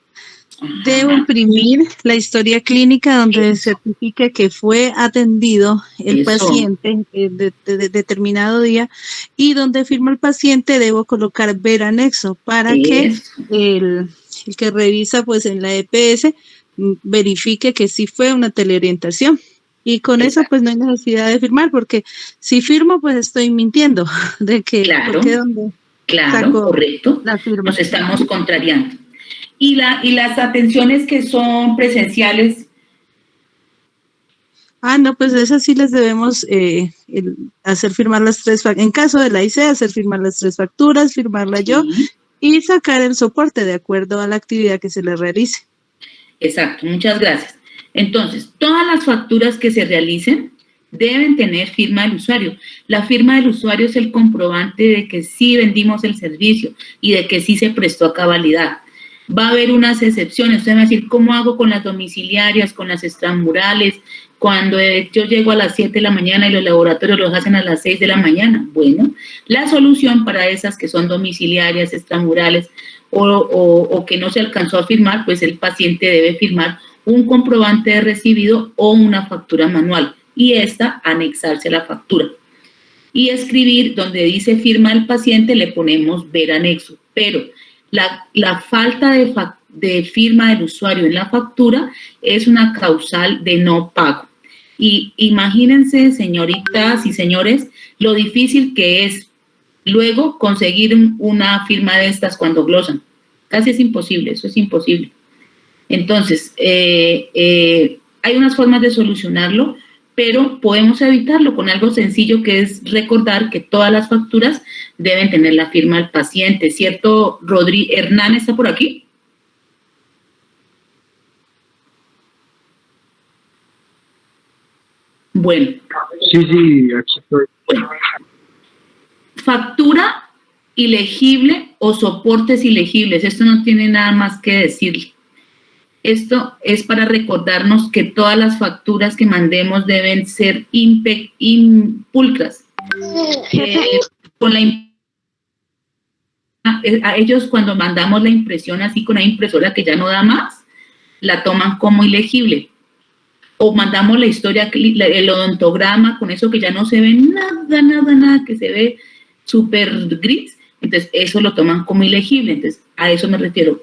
debo imprimir la historia clínica donde certifique que fue atendido el paciente de determinado día, y donde firma el paciente debo colocar ver anexo para que el que revisa pues en la EPS verifique que sí fue una teleorientación. Y con eso pues no hay necesidad de firmar, porque si firmo pues estoy mintiendo de que claro, saco correcto, la firma. Nos estamos contrariando. Y las atenciones que son presenciales. No, pues esas sí les debemos hacer firmar las 3 facturas. En caso de la IC, hacer firmar las 3 facturas, firmarla yo y sacar el soporte de acuerdo a la actividad que se le realice. Exacto, muchas gracias. Entonces, todas las facturas que se realicen deben tener firma del usuario. La firma del usuario es el comprobante de que sí vendimos el servicio y de que sí se prestó a cabalidad. Va a haber unas excepciones. Usted me va a decir, ¿cómo hago con las domiciliarias, con las extramurales? Cuando yo llego a las 7 de la mañana y los laboratorios los hacen a las 6 de la mañana. Bueno, la solución para esas que son domiciliarias, extramurales o que no se alcanzó a firmar, pues el paciente debe firmar un comprobante de recibido o una factura manual y esta anexarse a la factura. Y escribir donde dice firma del paciente le ponemos ver anexo, pero la falta de firma del usuario en la factura es una causal de no pago. Y imagínense, señoritas y señores, lo difícil que es luego conseguir una firma de estas cuando glosan. Casi es imposible, eso es imposible. Entonces, hay unas formas de solucionarlo, pero podemos evitarlo con algo sencillo que es recordar que todas las facturas deben tener la firma del paciente, ¿cierto? Hernán está por aquí. Bueno. Sí, aquí estoy. Bueno. Factura ilegible o soportes ilegibles, esto no tiene nada más que decirle. Esto es para recordarnos que todas las facturas que mandemos deben ser pulcras. A ellos cuando mandamos la impresión así con una impresora que ya no da más, la toman como ilegible. O mandamos la historia, el odontograma con eso que ya no se ve nada, que se ve súper gris. Entonces eso lo toman como ilegible. Entonces a eso me refiero.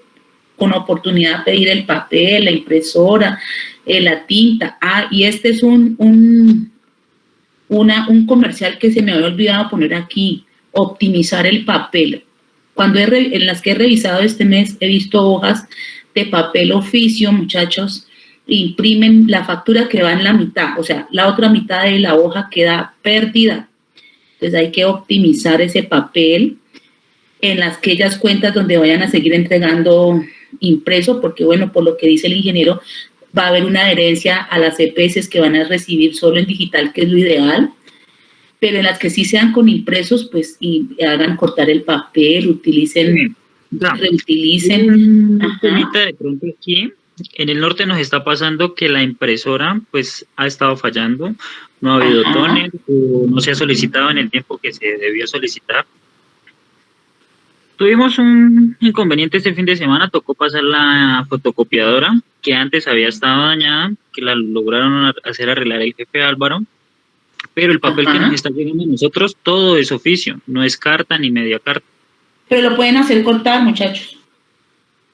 Con oportunidad de pedir el papel, la impresora, la tinta. Y este es un comercial que se me había olvidado poner aquí, optimizar el papel. en las que he revisado este mes, he visto hojas de papel oficio, muchachos, imprimen la factura que va en la mitad, o sea, la otra mitad de la hoja queda perdida. Entonces hay que optimizar ese papel en aquellas cuentas donde vayan a seguir entregando impreso, porque bueno, por lo que dice el ingeniero, va a haber una adherencia a las EPS que van a recibir solo en digital, que es lo ideal, pero en las que sí sean con impresos, pues y hagan cortar el papel, utilicen, reutilicen. Un temita de pronto aquí, en el norte nos está pasando que la impresora pues ha estado fallando, no ha habido tóner, o no se ha solicitado en el tiempo que se debió solicitar. Tuvimos un inconveniente este fin de semana, tocó pasar la fotocopiadora, que antes había estado dañada, que la lograron hacer arreglar el jefe Álvaro, pero el papel que nos está llegando a nosotros, todo es oficio, no es carta ni media carta. Pero lo pueden hacer cortar, muchachos.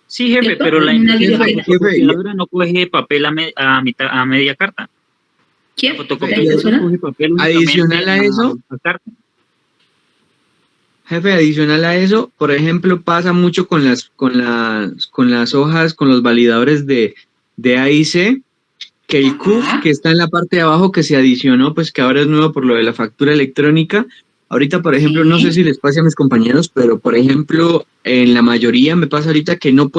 Sí, jefe, ¿cierto? pero la fotocopiadora no coge papel a media carta. ¿Quién? La fotocopiadora coge papel adicional a eso. A carta. Jefe, adicional a eso, por ejemplo, pasa mucho con las hojas, con los validadores de AIC, que el CUF que está en la parte de abajo, que se adicionó, pues que ahora es nuevo por lo de la factura electrónica. Ahorita, por ejemplo, no sé si les pasa a mis compañeros, pero por ejemplo, en la mayoría me pasa ahorita que no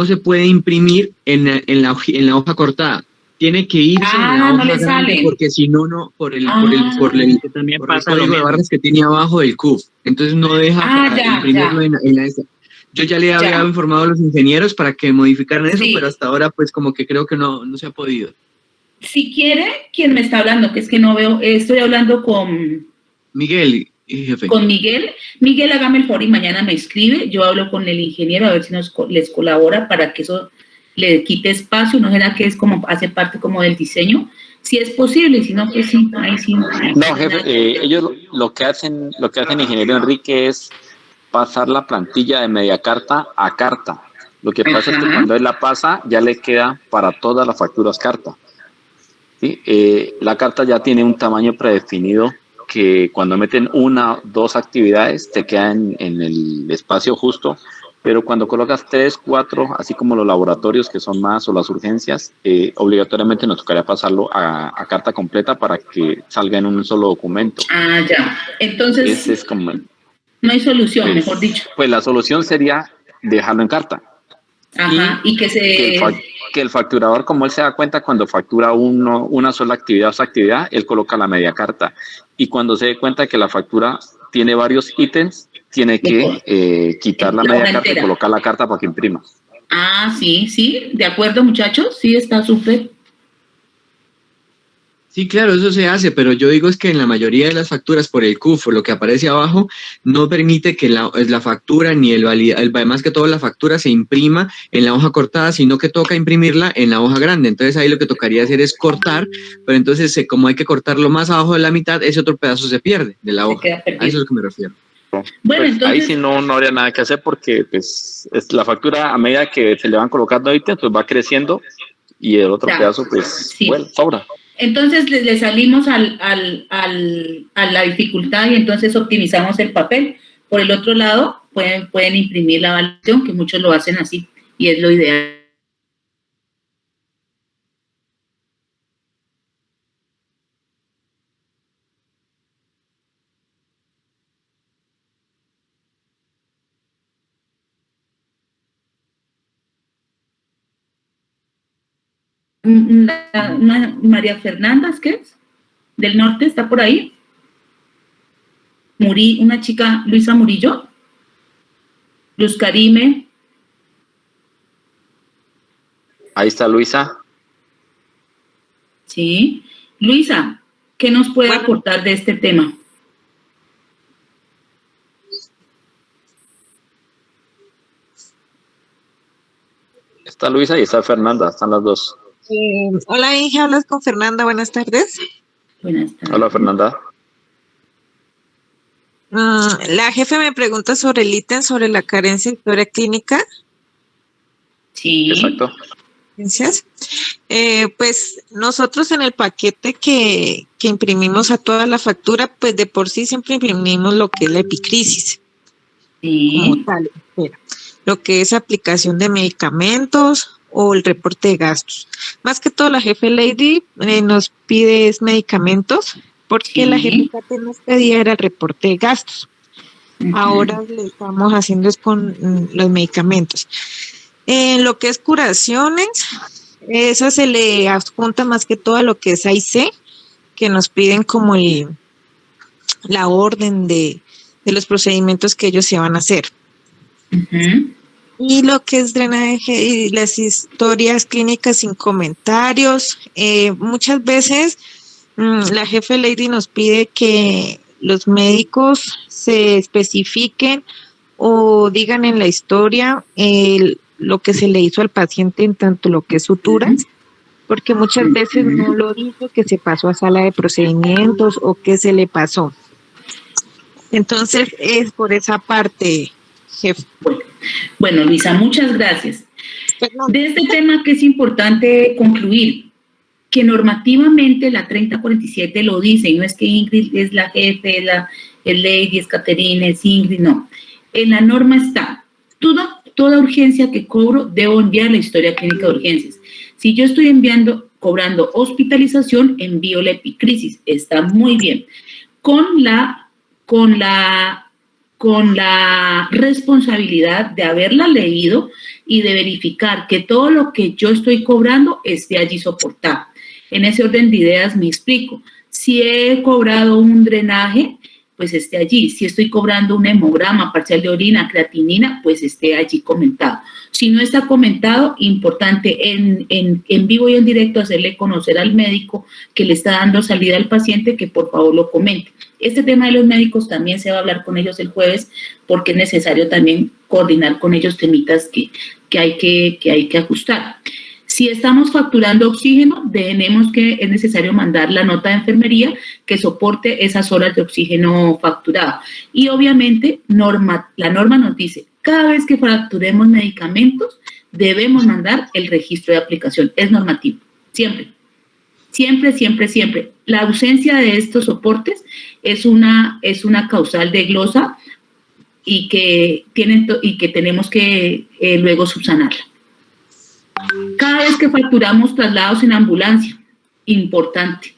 se puede imprimir en la hoja cortada. Tiene que irse en la hoja grande, porque si no, por el código de barras que tiene abajo del CUF. Entonces no deja imprimirlo en la esa. Yo ya le había informado a los ingenieros para que modificaran eso, pero hasta ahora pues como que creo que no se ha podido. Si quiere, ¿quién me está hablando? Que es que no veo, estoy hablando con... Miguel, jefe. Con Miguel. Miguel, hágame el favor y mañana me escribe. Yo hablo con el ingeniero a ver si les colabora para que eso le quite espacio. No será que es como hace parte como del diseño. Si es posible, si no, pues sí, ahí sí. No, jefe, ellos lo que hacen el ingeniero Enrique es pasar la plantilla de media carta a carta. Lo que pasa es que cuando él la pasa, ya le queda para todas las facturas carta. ¿Sí? La carta ya tiene un tamaño predefinido que cuando meten 1 o 2 actividades te quedan en el espacio justo, pero cuando colocas 3, 4, así como los laboratorios que son más o las urgencias, obligatoriamente nos tocaría pasarlo a carta completa para que salga en un solo documento. Ya. Entonces, ese es como no hay solución, pues, mejor dicho. Pues la solución sería dejarlo en carta. Y que el facturador, como él se da cuenta cuando factura una sola actividad o esa actividad, él coloca la media carta. Y cuando se dé cuenta que la factura tiene varios ítems, tiene que quitar la media carta y colocar la carta para que imprima. Sí, de acuerdo, muchachos, sí, está súper. Sí, claro, eso se hace, pero yo digo es que en la mayoría de las facturas por el CUF, lo que aparece abajo, no permite que la factura ni además que toda la factura se imprima en la hoja cortada, sino que toca imprimirla en la hoja grande. Entonces ahí lo que tocaría hacer es cortar, pero entonces como hay que cortarlo más abajo de la mitad, ese otro pedazo se pierde de la hoja. A eso es lo que me refiero. Bueno, pues entonces, ahí sí no habría nada que hacer porque pues la factura a medida que se le van colocando ítems, pues va creciendo y el otro pedazo pues bueno, sobra. Entonces le salimos a la dificultad y entonces optimizamos el papel. Por el otro lado, pueden imprimir la validación, que muchos lo hacen así, y es lo ideal. María Fernanda, ¿qué es? Del norte, ¿está por ahí? Una chica, Luisa Murillo. Luz Karime. Ahí está Luisa. Sí. Luisa, ¿qué nos puede aportar de este tema? Está Luisa y está Fernanda, están las dos. Hola, Inge, hablas con Fernanda, buenas tardes. Buenas tardes. Hola, Fernanda. La jefe me pregunta sobre el ítem, sobre la carencia de historia clínica. Sí. Exacto. Gracias. Pues nosotros en el paquete que imprimimos a toda la factura, pues de por sí siempre imprimimos lo que es la epicrisis. como tal, lo que es aplicación de medicamentos o el reporte de gastos. Más que todo la jefe Lady nos pide es medicamentos, porque la jefe Kate nos pedía era el reporte de gastos. Ahora le estamos haciendo es con los medicamentos. En lo que es curaciones, eso se le adjunta más que todo a lo que es AIC, que nos piden como la orden de los procedimientos que ellos se van a hacer. Y lo que es drenaje y las historias clínicas sin comentarios, muchas veces la jefe Lady nos pide que los médicos se especifiquen o digan en la historia lo que se le hizo al paciente en tanto lo que es suturas, porque muchas veces no lo dijo, que se pasó a sala de procedimientos o que se le pasó. Entonces es por esa parte, jefe. Bueno, Luisa, muchas gracias. De este tema que es importante concluir, que normativamente la 3047 lo dice, y no es que Ingrid es la jefe, es Lady, es Caterina, es Ingrid, no. En la norma está, toda urgencia que cobro debo enviar la historia clínica de urgencias. Si yo estoy cobrando hospitalización, envío la epicrisis, está muy bien. Con la responsabilidad de haberla leído y de verificar que todo lo que yo estoy cobrando esté allí soportado. En ese orden de ideas me explico. Si he cobrado un drenaje, pues esté allí. Si estoy cobrando un hemograma parcial de orina, creatinina, pues esté allí comentado. Si no está comentado, importante en vivo y en directo hacerle conocer al médico que le está dando salida al paciente que por favor lo comente. Este tema de los médicos también se va a hablar con ellos el jueves porque es necesario también coordinar con ellos temitas que hay que ajustar. Si estamos facturando oxígeno, es necesario mandar la nota de enfermería que soporte esas horas de oxígeno facturado. Y obviamente la norma nos dice, cada vez que facturemos medicamentos, debemos mandar el registro de aplicación. Es normativo, siempre. Siempre, siempre, siempre. La ausencia de estos soportes es una causal de glosa y que tenemos que luego subsanarla. Cada vez que facturamos traslados en ambulancia, importante,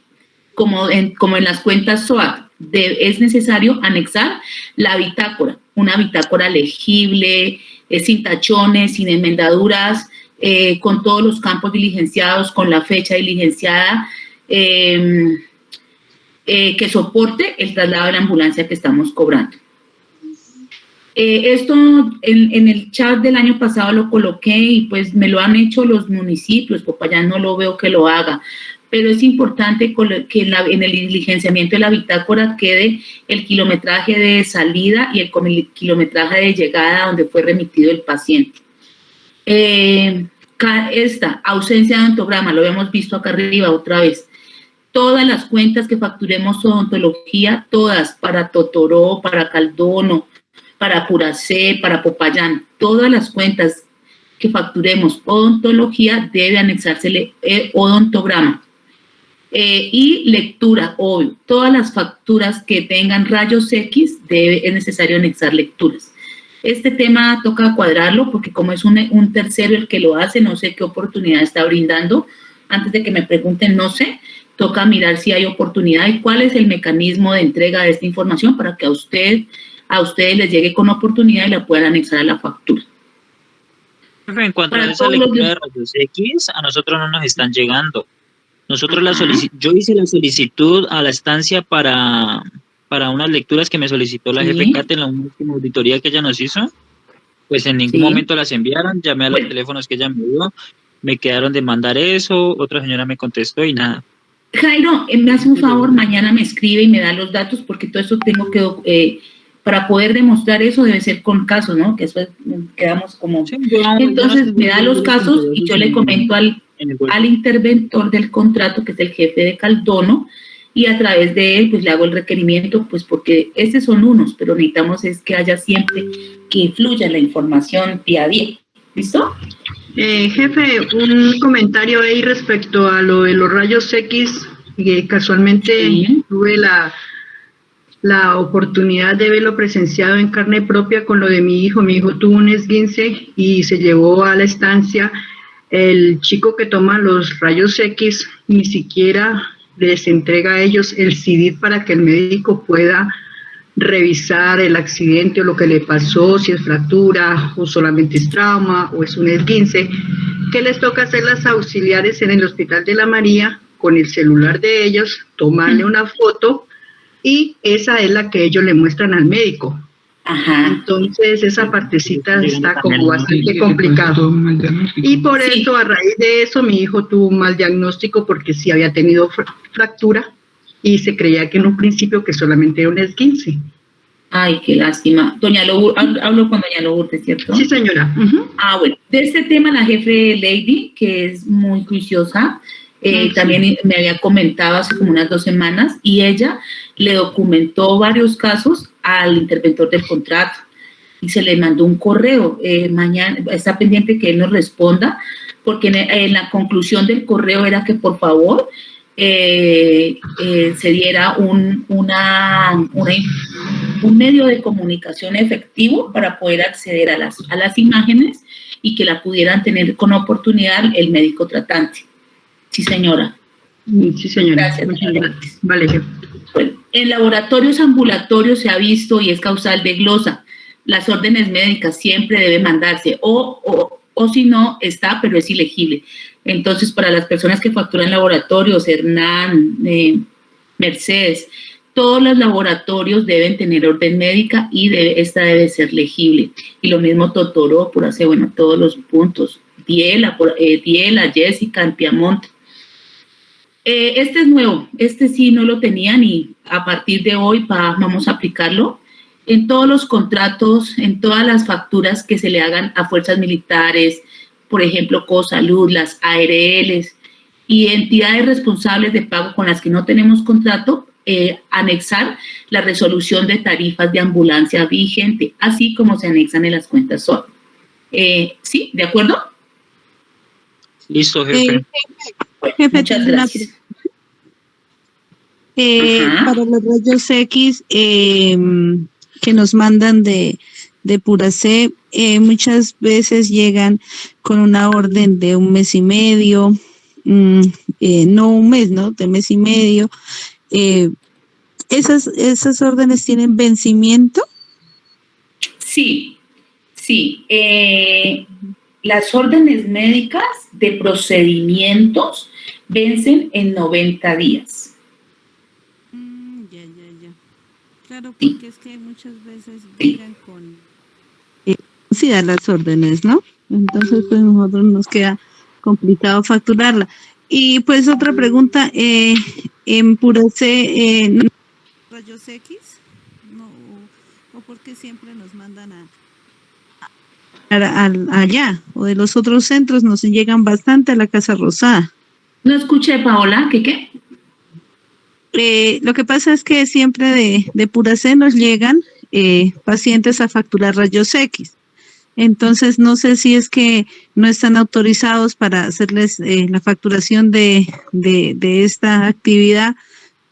como en las cuentas SOAT, es necesario anexar la bitácora, una bitácora legible, sin tachones, sin enmendaduras, con todos los campos diligenciados, con la fecha diligenciada, que soporte el traslado de la ambulancia que estamos cobrando. Esto en el chat del año pasado lo coloqué y pues me lo han hecho los municipios, Popayán no lo veo que lo haga, pero es importante que en el diligenciamiento de la bitácora quede el kilometraje de salida y el kilometraje de llegada donde fue remitido el paciente. Esta ausencia de odontograma, lo habíamos visto acá arriba otra vez. Todas las cuentas que facturemos odontología, todas, para Totoró, para Caldono, para Puracé, para Popayán, todas las cuentas que facturemos odontología debe anexársele odontograma. Y lectura, obvio, todas las facturas que tengan rayos X es necesario anexar lecturas. Este tema toca cuadrarlo porque como es un tercero el que lo hace, no sé qué oportunidad está brindando. Antes de que me pregunten, no sé, toca mirar si hay oportunidad y cuál es el mecanismo de entrega de esta información para que a ustedes les llegue con oportunidad y la puedan anexar a la factura. En cuanto a esa lectura de rayos X, a nosotros no nos están llegando. Nosotros yo hice la solicitud a la estancia para unas lecturas que me solicitó la jefe Kate en la última auditoría que ella nos hizo. Pues en ningún momento las enviaron, llamé a los teléfonos que ella me dio, me quedaron de mandar eso, otra señora me contestó y nada. Jairo, me hace un favor, mañana me escribe y me da los datos porque todo eso tengo que... para poder demostrar eso debe ser con casos, ¿no? Que eso quedamos como... Entonces me da los casos y yo le comento al interventor del contrato, que es el jefe de Caldono, y a través de él pues le hago el requerimiento, pues porque estos son unos, pero necesitamos es que haya siempre que fluya la información día a día. ¿Listo? Jefe, un comentario ahí respecto a lo de los rayos X, que casualmente tuve la la oportunidad de verlo presenciado en carne propia con lo de mi hijo. Mi hijo tuvo un esguince y se llevó a la estancia. El chico que toma los rayos X ni siquiera les entrega a ellos el CD para que el médico pueda revisar el accidente o lo que le pasó, si es fractura o solamente es trauma o es un esguince, que les toca hacer las auxiliares en el Hospital de la María con el celular de ellos, tomarle una foto y esa es la que ellos le muestran al médico. Ajá. Entonces esa partecita está como bastante complicado. Y por eso, a raíz de eso, mi hijo tuvo un mal diagnóstico porque sí había tenido fractura y se creía que en un principio que solamente era un esguince. Ay, qué lástima. Doña Lourdes, hablo con doña Lourdes, ¿cierto? Sí, señora. Ah, bueno, de este tema la jefe Lady, que es muy juiciosa, también me había comentado hace como unas 2 semanas y ella le documentó varios casos al interventor del contrato y se le mandó un correo. Mañana está pendiente que él nos responda porque en la conclusión del correo era que por favor se diera un medio de comunicación efectivo para poder acceder a las imágenes y que la pudieran tener con oportunidad el médico tratante. Sí, señora. Sí, señora. Gracias. Muchas gracias. Vale. Bueno, en laboratorios ambulatorios se ha visto y es causal de glosa. Las órdenes médicas siempre deben mandarse o si no está, pero es ilegible. Entonces, para las personas que facturan laboratorios, Hernán, Mercedes, todos los laboratorios deben tener orden médica y esta debe ser legible. Y lo mismo Totoró, por hacer, bueno, todos los puntos. Diela, Jessica, en Piamonte. Este es nuevo, este sí no lo tenían y a partir de hoy vamos a aplicarlo en todos los contratos, en todas las facturas que se le hagan a fuerzas militares, por ejemplo, Cosalud, las ARLs y entidades responsables de pago con las que no tenemos contrato, anexar la resolución de tarifas de ambulancia vigente, así como se anexan en las cuentas SOL. ¿Sí? ¿De acuerdo? Listo, jefe. Jefe, muchas gracias. Para los rayos X que nos mandan de Puracé, muchas veces llegan con una orden de 1 mes y medio, no 1 mes, ¿no? De 1 mes y medio. ¿Esas órdenes tienen vencimiento? Sí. Las órdenes médicas de procedimientos vencen en 90 días. Ya. Claro, porque es que muchas veces llegan con las órdenes, ¿no? Entonces, pues nosotros nos queda complicado facturarla. Y pues otra pregunta, en Puracé, ¿no rayos X? No, ¿o por qué siempre nos mandan allá? O de los otros centros nos llegan bastante a la Casa Rosada. No escuché, Paola, ¿qué? Lo que pasa es que siempre de Puracé nos llegan pacientes a facturar rayos X. Entonces, no sé si es que no están autorizados para hacerles la facturación de esta actividad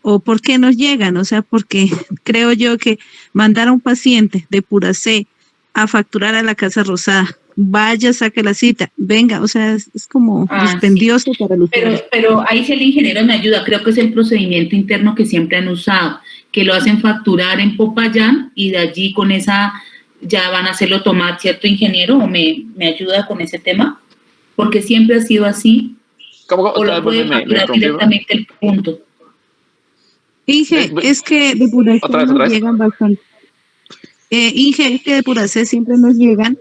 o por qué nos llegan. O sea, porque creo yo que mandar a un paciente de Puracé a facturar a la Casa Rosada, vaya, saque la cita, venga, o sea, es como dispendioso para los pero ahí sí el ingeniero me ayuda, creo que es el procedimiento interno que siempre han usado, que lo hacen facturar en Popayán y de allí con esa ya van a hacerlo tomar, ¿cierto, ingeniero? ¿O me ayuda con ese tema? Porque siempre ha sido así. ¿O lo puede facturar directamente el punto? Inge, es que de Puracé nos llegan bastante. Inge, es que de Puracé siempre nos llegan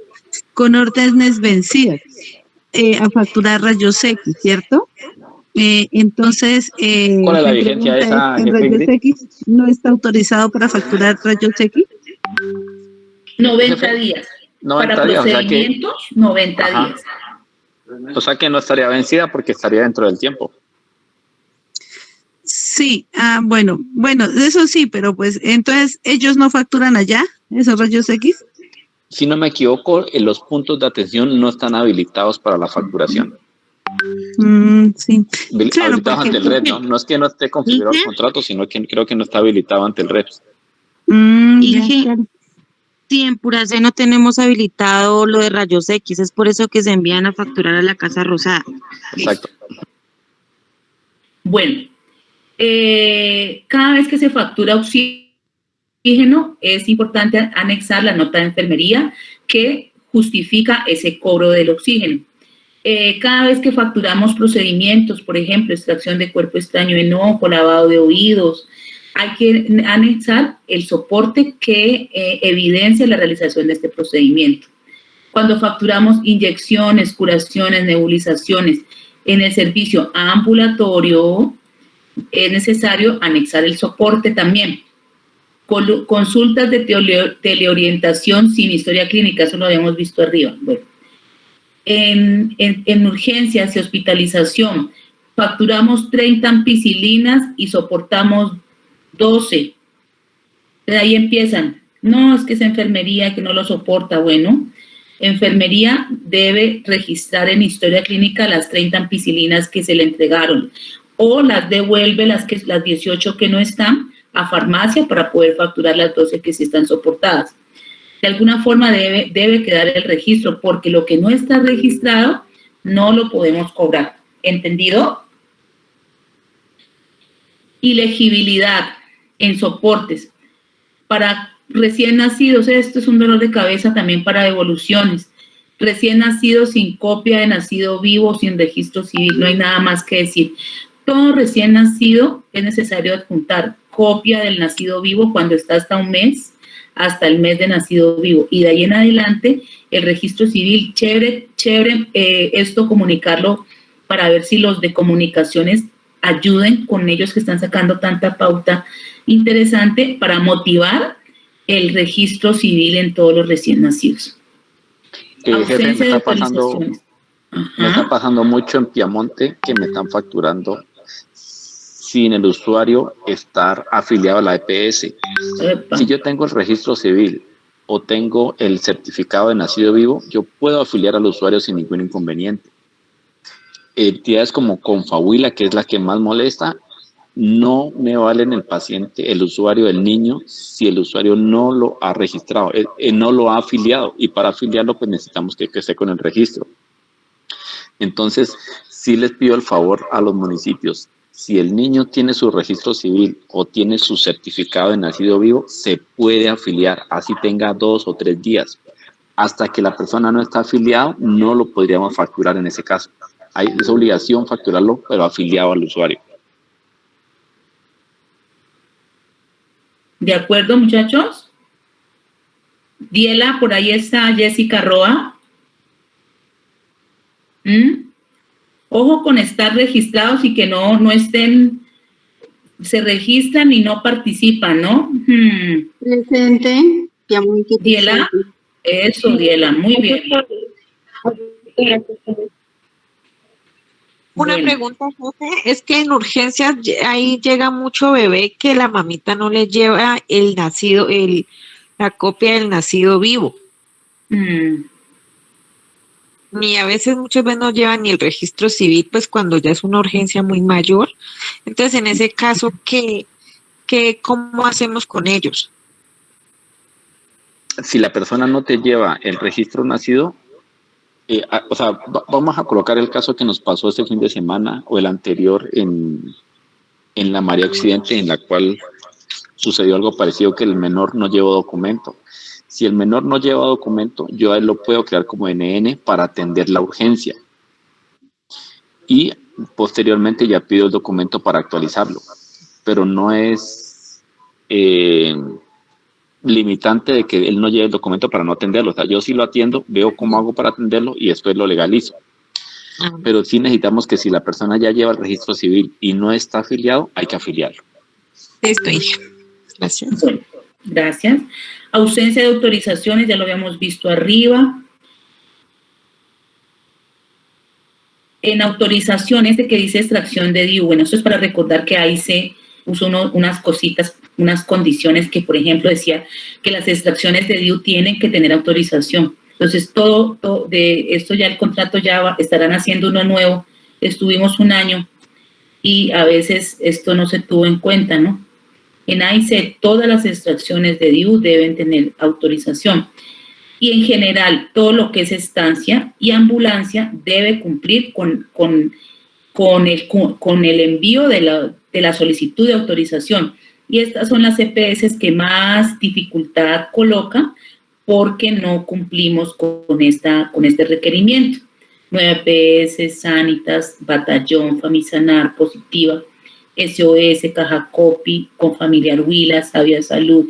con órdenes vencidas a facturar rayos X, ¿cierto? Entonces, ¿cuál es la vigencia de esa? ¿Rayos X no está autorizado para facturar rayos X? 90 días. 90 para días, procedimientos, 90 días. O sea que no estaría vencida porque estaría dentro del tiempo. Sí, bueno, eso sí, pero pues entonces ellos no facturan allá, esos rayos X. Si no me equivoco, los puntos de atención no están habilitados para la facturación. Sí. Claro, habilitados ante el RED, ¿no? No es que no esté configurado el contrato, sino que creo que no está habilitado ante el RED. Y que si en Puracé no tenemos habilitado lo de rayos X, es por eso que se envían a facturar a la Casa Rosada. Exacto. Bueno, cada vez que se factura oxígeno, es importante anexar la nota de enfermería que justifica ese cobro del oxígeno. Cada vez que facturamos procedimientos, por ejemplo, extracción de cuerpo extraño en ojo, lavado de oídos, hay que anexar el soporte que evidencia la realización de este procedimiento. Cuando facturamos inyecciones, curaciones, nebulizaciones en el servicio ambulatorio, es necesario anexar el soporte también. Consultas de teleorientación sin historia clínica, eso lo habíamos visto arriba. Bueno, en urgencias y hospitalización, facturamos 30 ampicilinas y soportamos 12. De ahí empiezan, no, es que es enfermería que no lo soporta. Bueno, enfermería debe registrar en historia clínica las 30 ampicilinas que se le entregaron o las devuelve las 18 que no están a farmacia para poder facturar las 12 que sí están soportadas. De alguna forma debe quedar el registro, porque lo que no está registrado no lo podemos cobrar. ¿Entendido? Ilegibilidad en soportes. Para recién nacidos, esto es un dolor de cabeza también para devoluciones. Recién nacidos sin copia de nacido vivo, sin registro civil, no hay nada más que decir. Todo recién nacido es necesario adjuntar copia del nacido vivo cuando está hasta un mes, hasta el mes de nacido vivo, y de ahí en adelante el registro civil. Chévere esto comunicarlo para ver si los de comunicaciones ayuden con ellos que están sacando tanta pauta interesante para motivar el registro civil en todos los recién nacidos. Jefe, me está pasando mucho en Piamonte que me están facturando sin el usuario estar afiliado a la EPS. Epa. Si yo tengo el registro civil o tengo el certificado de nacido vivo, yo puedo afiliar al usuario sin ningún inconveniente. Entidades como Confahuila, que es la que más molesta, no me valen el paciente, el usuario, el niño, si el usuario no lo ha registrado, no lo ha afiliado, y para afiliarlo pues necesitamos que esté con el registro. Entonces, sí les pido el favor a los municipios, si el niño tiene su registro civil o tiene su certificado de nacido vivo, se puede afiliar, así tenga 2 o 3 días. Hasta que la persona no está afiliado, no lo podríamos facturar en ese caso. Es obligación facturarlo, pero afiliado al usuario. ¿De acuerdo, muchachos? Diela, por ahí está Jessica Roa. Ojo con estar registrados y que no estén, se registran y no participan, ¿no? Presente. Diela, eso, Diela, muy bien. Una pregunta, jefe, es que en urgencias ahí llega mucho bebé que la mamita no le lleva el nacido, la copia del nacido vivo. Ni a veces, muchas veces no llevan ni el registro civil, pues cuando ya es una urgencia muy mayor. Entonces, en ese caso, ¿cómo hacemos con ellos? Si la persona no te lleva el registro nacido, o sea, vamos a colocar el caso que nos pasó este fin de semana o el anterior en la María Occidente, en la cual sucedió algo parecido, que el menor no llevó documento. Si el menor no lleva documento, yo a él lo puedo crear como NN para atender la urgencia. Y posteriormente ya pido el documento para actualizarlo. Pero no es limitante de que él no lleve el documento para no atenderlo. O sea, yo sí lo atiendo, veo cómo hago para atenderlo y después lo legalizo. Pero sí necesitamos que si la persona ya lleva el registro civil y no está afiliado, hay que afiliarlo. Estoy. Gracias. Bueno, gracias. Ausencia de autorizaciones, ya lo habíamos visto arriba. En autorizaciones de que dice extracción de DIU, bueno, esto es para recordar que ahí se puso unas cositas, unas condiciones que, por ejemplo, decía que las extracciones de DIU tienen que tener autorización. Entonces, todo de esto ya el contrato ya estarán haciendo uno nuevo. Estuvimos un año y a veces esto no se tuvo en cuenta, ¿no? En AIC todas las extracciones de DIU deben tener autorización. Y en general, todo lo que es estancia y ambulancia debe cumplir con el envío de la solicitud de autorización. Y estas son las EPS que más dificultad colocan porque no cumplimos con este requerimiento. 9 EPS, Sanitas, Batallón, Famisanar, Positiva, SOS, Caja Copi, Confamiliar Huila, Sabia Salud,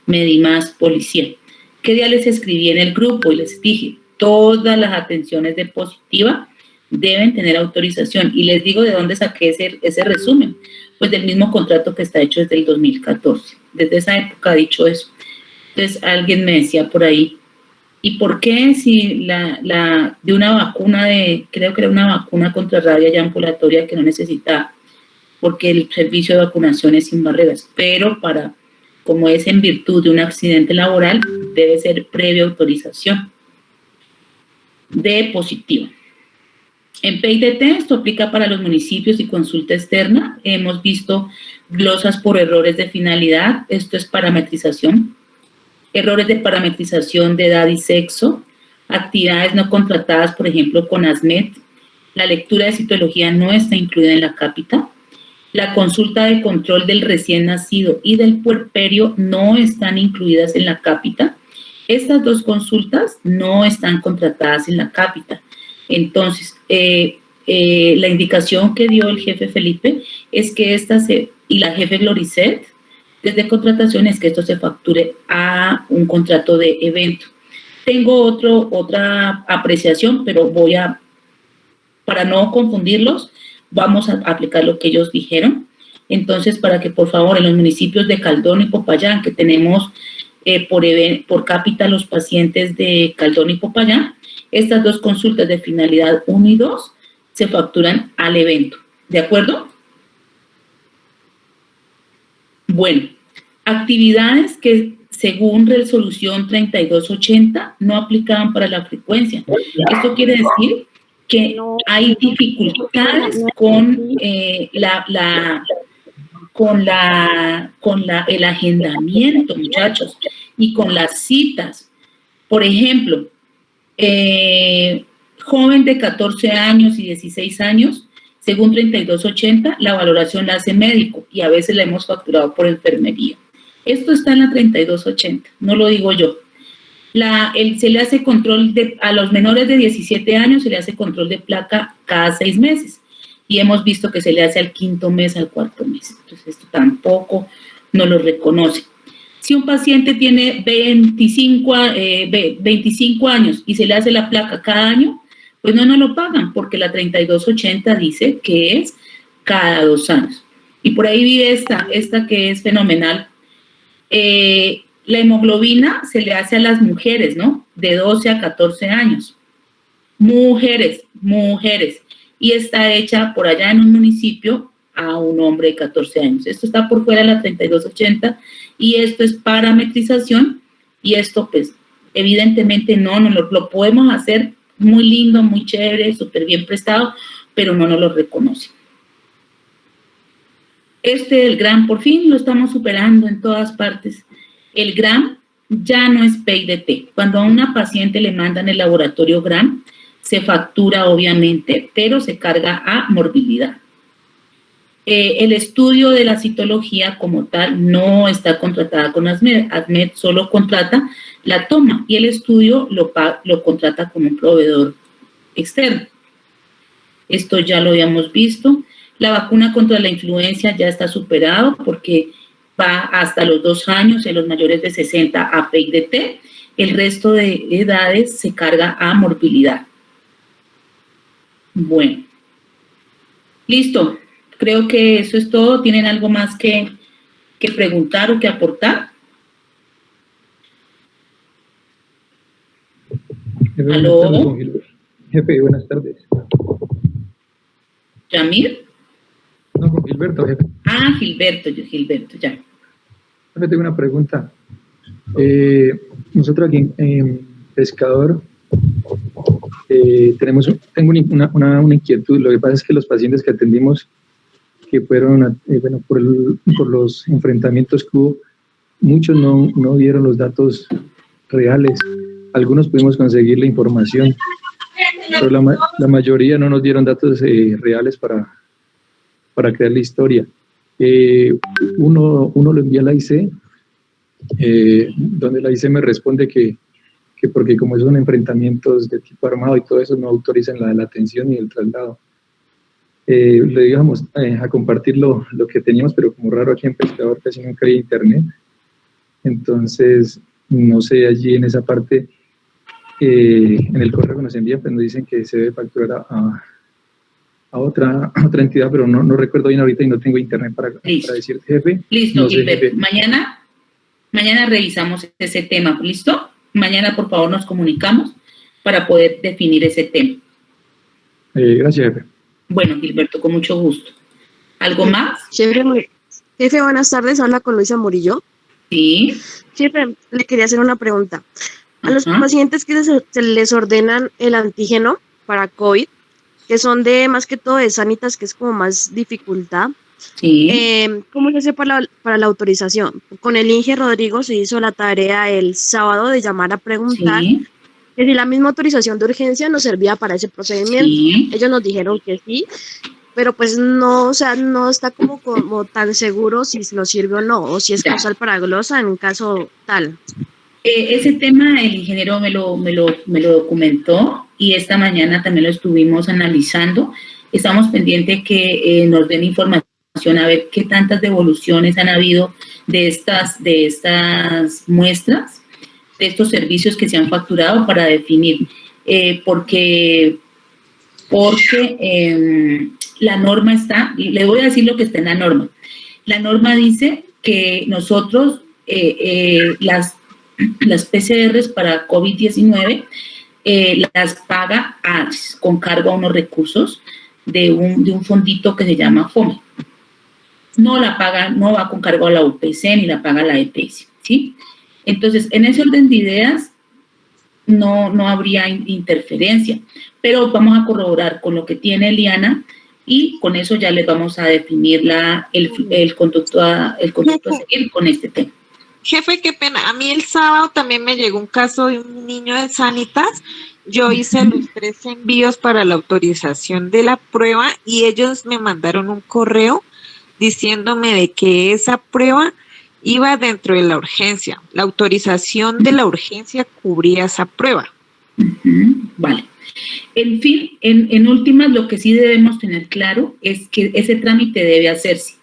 Medimás, Policía. ¿Qué día les escribí en el grupo? Y les dije, todas las atenciones de Positiva deben tener autorización. Y les digo de dónde saqué ese resumen. Pues del mismo contrato que está hecho desde el 2014. Desde esa época ha dicho eso. Entonces alguien me decía por ahí, ¿y por qué si de una vacuna creo que era una vacuna contra rabia ya ambulatoria que no necesitaba? Porque el servicio de vacunación es sin barreras, pero como es en virtud de un accidente laboral, debe ser previa autorización de Positiva. En PIDT esto aplica para los municipios y consulta externa. Hemos visto glosas por errores de finalidad, esto es parametrización. Errores de parametrización de edad y sexo, actividades no contratadas, por ejemplo, con ASMED. La lectura de citología no está incluida en la cápita. La consulta de control del recién nacido y del puerperio no están incluidas en la cápita. Estas dos consultas no están contratadas en la cápita. Entonces, la indicación que dio el jefe Felipe es que y la jefe Gloricet, desde contratación es que esto se facture a un contrato de evento. Tengo otra apreciación, pero para no confundirlos, vamos a aplicar lo que ellos dijeron. Entonces, para que por favor en los municipios de Caldón y Popayán, que tenemos por cápita los pacientes de Caldón y Popayán, estas dos consultas de finalidad 1 y 2 se facturan al evento. ¿De acuerdo? Bueno, actividades que según resolución 3280 no aplicaban para la frecuencia. Esto quiere decir que hay dificultades con el agendamiento, muchachos, y con las citas. Por ejemplo, joven de 14 años y 16 años, según 3280, la valoración la hace médico y a veces la hemos facturado por enfermería. Esto está en la 3280, no lo digo yo. Se le hace control a los menores de 17 años, se le hace control de placa cada 6 meses. Y hemos visto que se le hace al 5º mes, al 4º mes. Entonces, esto tampoco no lo reconoce. Si un paciente tiene 25 años y se le hace la placa cada año, pues no lo pagan, porque la 3280 dice que es cada 2 años. Y por ahí vi esta que es fenomenal. La hemoglobina se le hace a las mujeres, ¿no? De 12 a 14 años. Mujeres. Y está hecha por allá en un municipio a un hombre de 14 años. Esto está por fuera de la 3280 y esto es parametrización y esto pues evidentemente no lo podemos hacer muy lindo, muy chévere, súper bien prestado, pero no nos lo reconoce. El GRAM por fin lo estamos superando en todas partes. El GRAM ya no es PIDT. Cuando a una paciente le mandan el laboratorio GRAM, se factura obviamente, pero se carga a morbilidad. El estudio de la citología como tal no está contratada con ASMED. ASMED solo contrata la toma y el estudio lo contrata con un proveedor externo. Esto ya lo habíamos visto. La vacuna contra la influenza ya está superado porque va hasta los 2 años en los mayores de 60 a PIDT. El resto de edades se carga a morbilidad. Bueno, listo. Creo que eso es todo. ¿Tienen algo más que preguntar o que aportar? ¿Aló? Jefe, buenas tardes. ¿Yamir? No, con Gilberto, jefe. Ah, Gilberto, ya. Jefe, tengo una pregunta. Nosotros aquí en Pescador tengo una inquietud. Lo que pasa es que los pacientes que atendimos que fueron, bueno, por los enfrentamientos que hubo, muchos no dieron los datos reales. Algunos pudimos conseguir la información, pero la mayoría no nos dieron datos reales para crear la historia. Uno lo envía a la IC, donde la IC me responde que porque como son enfrentamientos de tipo armado y todo eso, no autorizan la atención ni el traslado. Le íbamos a compartir lo que teníamos, pero como raro aquí en Pescador casi nunca hay internet. Entonces, no sé, allí en esa parte, en el correo que nos envían, pues nos dicen que se debe facturar a otra entidad, pero no recuerdo bien ahorita y no tengo internet para decirte, jefe. Listo, no sé, Gilberto. jefe. Mañana revisamos ese tema, ¿listo? Mañana, por favor, nos comunicamos para poder definir ese tema. Gracias, jefe. Bueno, Gilberto, con mucho gusto. ¿Algo más? Jefe, buenas tardes. Habla con Luisa Murillo. Sí. Jefe, le quería hacer una pregunta. A los pacientes que se les ordenan el antígeno para COVID, que son de más que todo de Sanitas, que es como más dificultad, ¿cómo se hace para la autorización? Con el Inge Rodrigo se hizo la tarea el sábado de llamar a preguntar que si la misma autorización de urgencia nos servía para ese procedimiento. Ellos nos dijeron que sí, pero pues no, o sea, no está como tan seguro si nos sirve o no, o si es causal para glosa en caso tal. Ese tema el ingeniero me lo documentó y esta mañana también lo estuvimos analizando. Estamos pendientes que nos den información a ver qué tantas devoluciones han habido de estas muestras, de estos servicios que se han facturado para definir, porque la norma está, le voy a decir lo que está en la norma. La norma dice que nosotros, las PCRs para COVID-19 las paga con cargo a unos recursos de un fondito que se llama FOME. No va con cargo a la UPC ni la paga la EPS, ¿sí? Entonces, en ese orden de ideas no habría interferencia, pero vamos a corroborar con lo que tiene Eliana y con eso ya les vamos a definir el conducto a seguir con este tema. Jefe, qué pena. A mí el sábado también me llegó un caso de un niño de Sanitas. Yo hice los 3 envíos para la autorización de la prueba y ellos me mandaron un correo diciéndome de que esa prueba iba dentro de la urgencia. La autorización de la urgencia cubría esa prueba. Vale. En fin, en últimas, lo que sí debemos tener claro es que ese trámite debe hacerse.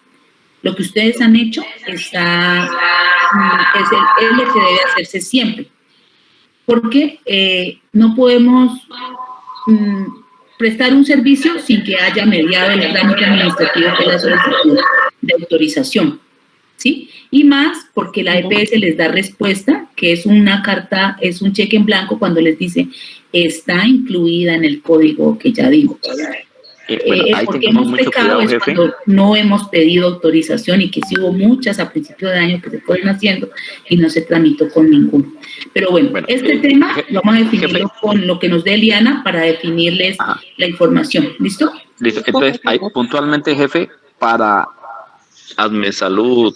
Lo que ustedes han hecho es lo que debe hacerse siempre. Porque no podemos prestar un servicio sin que haya mediado el trámite administrativo de la solicitud de autorización, ¿sí? Y más porque la EPS les da respuesta, que es una carta, es un cheque en blanco cuando les dice está incluida en el código que ya digo. Porque hemos pecado es cuando no hemos pedido autorización y que sí hubo muchas a principios de año que se fueron haciendo y no se tramitó con ninguno. Pero bueno, este tema vamos a definirlo con lo que nos dé Eliana para definirles la información. ¿Listo? Listo. Entonces, puntualmente, jefe, para AdmeSalud,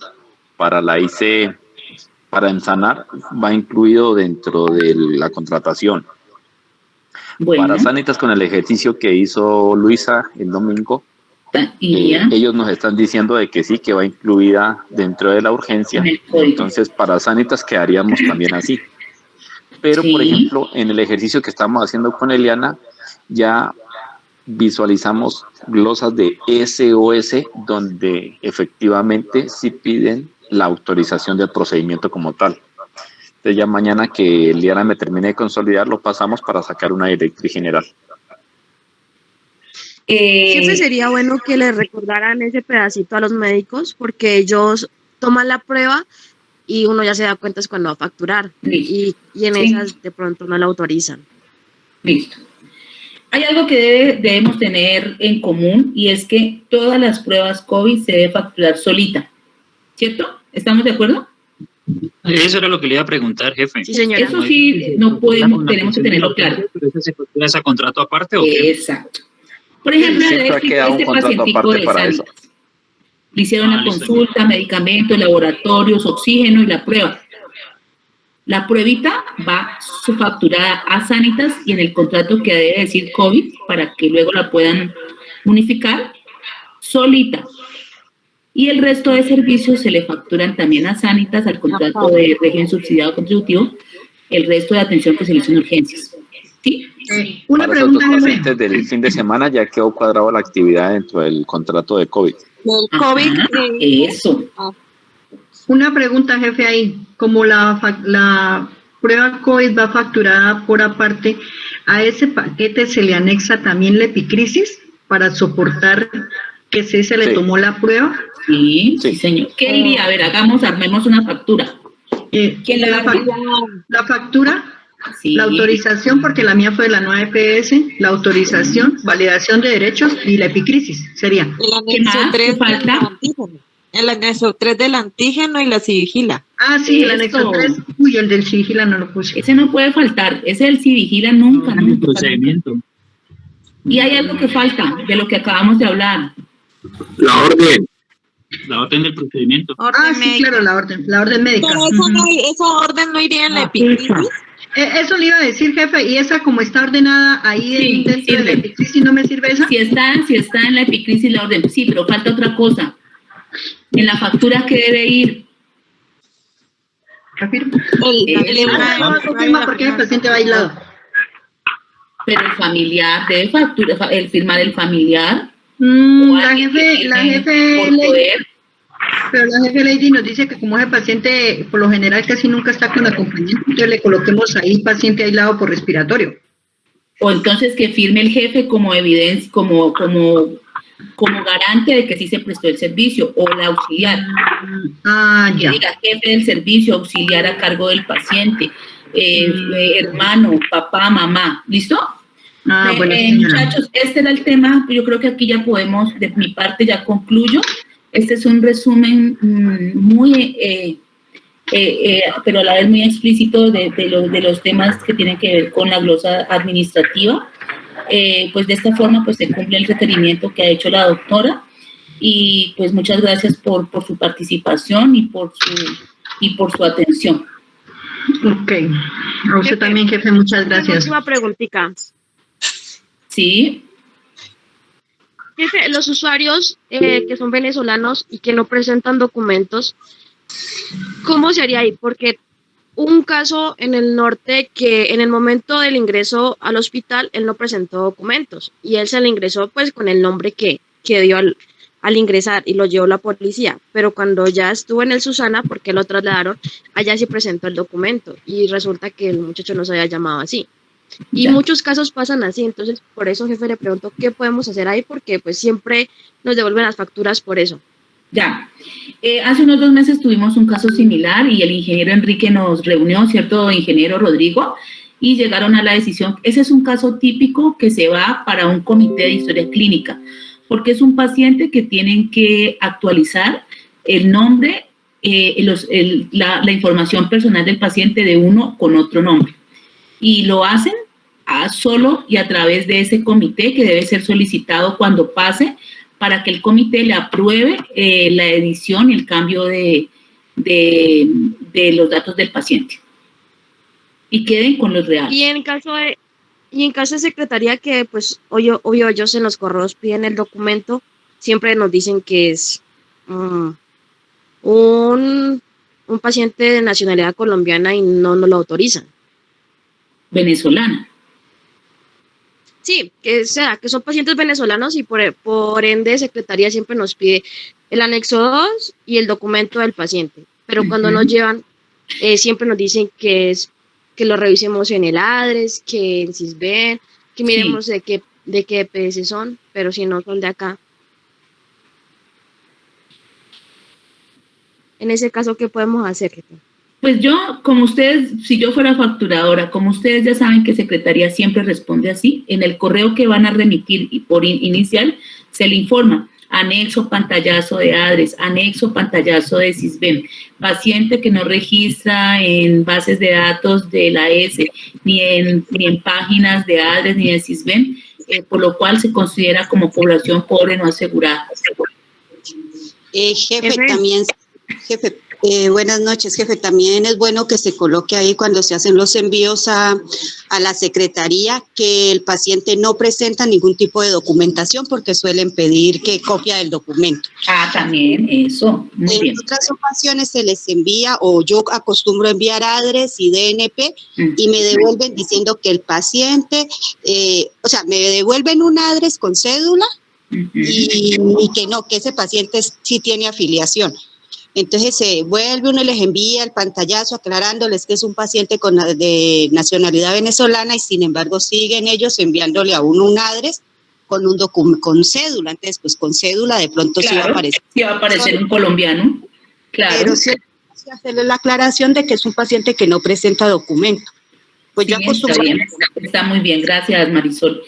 para la IC, para Ensanar, va incluido dentro de la contratación. Para Sanitas, con el ejercicio que hizo Luisa el domingo, ellos nos están diciendo de que sí, que va incluida dentro de la urgencia. Entonces, para Sanitas quedaríamos también así. Pero, por ejemplo, en el ejercicio que estamos haciendo con Eliana, ya visualizamos glosas de SOS, donde efectivamente sí piden la autorización del procedimiento como tal. Entonces ya mañana que Eliana me termine de consolidar, lo pasamos para sacar una directriz general. Jefe, sería bueno que le recordaran ese pedacito a los médicos, porque ellos toman la prueba y uno ya se da cuenta es cuando va a facturar. Y en esas de pronto no la autorizan. Listo. Hay algo que debemos tener en común y es que todas las pruebas COVID se debe facturar solita. ¿Cierto? ¿Estamos de acuerdo? Eso era lo que le iba a preguntar, jefe. Sí, señora. Eso sí, no podemos, tenemos que tenerlo claro. ¿Pero eso se factura ese contrato aparte o qué? Exacto. Por ejemplo, este pacientico de Sanitas. Le hicieron la consulta, medicamentos, laboratorios, oxígeno y la prueba. La pruebita va subfacturada a Sanitas y en el contrato que debe decir COVID para que luego la puedan unificar solita. Y el resto de servicios se le facturan también a Sanitas al contrato de régimen subsidiado contributivo, el resto de atención que se le hizo en urgencias. ¿Sí? Una Para pregunta. los pacientes del fin de semana ya quedó cuadrado la actividad dentro del contrato de COVID. El COVID. Eso. Una pregunta, jefe, ahí. Como la prueba COVID va facturada por aparte, ¿a ese paquete se le anexa también la epicrisis para soportar que se le tomó la prueba? Sí, señor. ¿Qué diría? A ver, armemos una factura. ¿Quién la la factura, sí. La autorización, porque la mía fue de la nueva EPS, la autorización, validación de derechos y la epicrisis sería. El anexo 3 falta. El anexo 3 del antígeno y la Civigila. Ah, sí, el anexo 3. Uy, el del Civigila no lo puse. Ese no puede faltar. Ese del Civigila nunca. Procedimiento. Y hay algo que falta de lo que acabamos de hablar. La orden. La orden del procedimiento. Sí, claro, la orden médica. Pero esa orden no iría en la epicrisis. Eso le iba a decir, jefe, y esa como está ordenada ahí dentro de la epicrisis, ¿no me sirve esa? Si está en la epicrisis la orden, sí, pero falta otra cosa. En la factura que debe ir. Confirma porque el paciente va aislado. Pero el familiar debe firmar el familiar. La jefe Lady nos dice que como ese paciente por lo general casi nunca está con acompañante, entonces le coloquemos ahí paciente aislado por respiratorio. O entonces que firme el jefe como evidencia, como garante de que sí se prestó el servicio, o la auxiliar. Ya. Diga jefe del servicio, auxiliar a cargo del paciente, hermano, papá, mamá. ¿Listo? Bueno, muchachos, este era el tema. Yo creo que aquí ya podemos, de mi parte ya concluyo. Este es un resumen muy, pero a la vez muy explícito de los temas que tienen que ver con la glosa administrativa. Pues de esta forma pues se cumple el requerimiento que ha hecho la doctora y pues muchas gracias por su participación y por su atención. Ok, a usted también, jefe, muchas gracias. Última preguntita. Sí. Jefe, los usuarios que son venezolanos y que no presentan documentos, ¿cómo se haría ahí? Porque un caso en el norte que en el momento del ingreso al hospital él no presentó documentos y él se le ingresó pues con el nombre que dio al ingresar y lo llevó la policía, pero cuando ya estuvo en el Susana, porque lo trasladaron, allá sí presentó el documento y resulta que el muchacho no se había llamado así. Y muchos casos pasan así, entonces por eso, jefe, le pregunto qué podemos hacer ahí, porque pues siempre nos devuelven las facturas por eso. Ya, hace unos 2 meses tuvimos un caso similar y el ingeniero Enrique nos reunió, ¿cierto, ingeniero Rodrigo? Y llegaron a la decisión, ese es un caso típico que se va para un comité de historia clínica, porque es un paciente que tienen que actualizar el nombre, la información personal del paciente de uno con otro nombre. Y lo hacen solo y a través de ese comité que debe ser solicitado cuando pase para que el comité le apruebe la edición y el cambio de los datos del paciente y queden con los reales. Y en caso de secretaría que pues obvio ellos en los correos piden el documento, siempre nos dicen que es un paciente de nacionalidad colombiana y no nos lo autorizan. Venezolana. Sí, que son pacientes venezolanos y por ende secretaría siempre nos pide el anexo 2 y el documento del paciente, pero cuando nos llevan siempre nos dicen que lo revisemos en el ADRES, que en CISBEN, que miremos de qué EPS son, pero si no son de acá. En ese caso, ¿qué podemos hacer? Pues yo, como ustedes, si yo fuera facturadora, como ustedes ya saben que Secretaría siempre responde así, en el correo que van a remitir y por inicial se le informa, anexo pantallazo de ADRES, anexo pantallazo de CISBEN, paciente que no registra en bases de datos de la S, ni en páginas de ADRES ni de CISBEN, por lo cual se considera como población pobre no asegurada. Jefe, también, jefe, buenas noches, jefe. También es bueno que se coloque ahí cuando se hacen los envíos a la secretaría que el paciente no presenta ningún tipo de documentación porque suelen pedir que copia del documento. Ah, también, eso. Muy bien. En otras ocasiones se les envía, o yo acostumbro enviar ADRES y DNP y me devuelven diciendo que el paciente, me devuelven un ADRES con cédula y que no, que ese paciente sí tiene afiliación. Entonces se vuelve, uno les envía el pantallazo aclarándoles que es un paciente de nacionalidad venezolana y sin embargo siguen ellos enviándole a uno un ADRES con un con cédula. Entonces, pues con cédula de pronto claro, sí va a aparecer. Sí va a aparecer un colombiano, claro. Pero sí hacerle la aclaración de que es un paciente que no presenta documento. Pues sí, yo acostumbro. Está muy bien, gracias Marisol.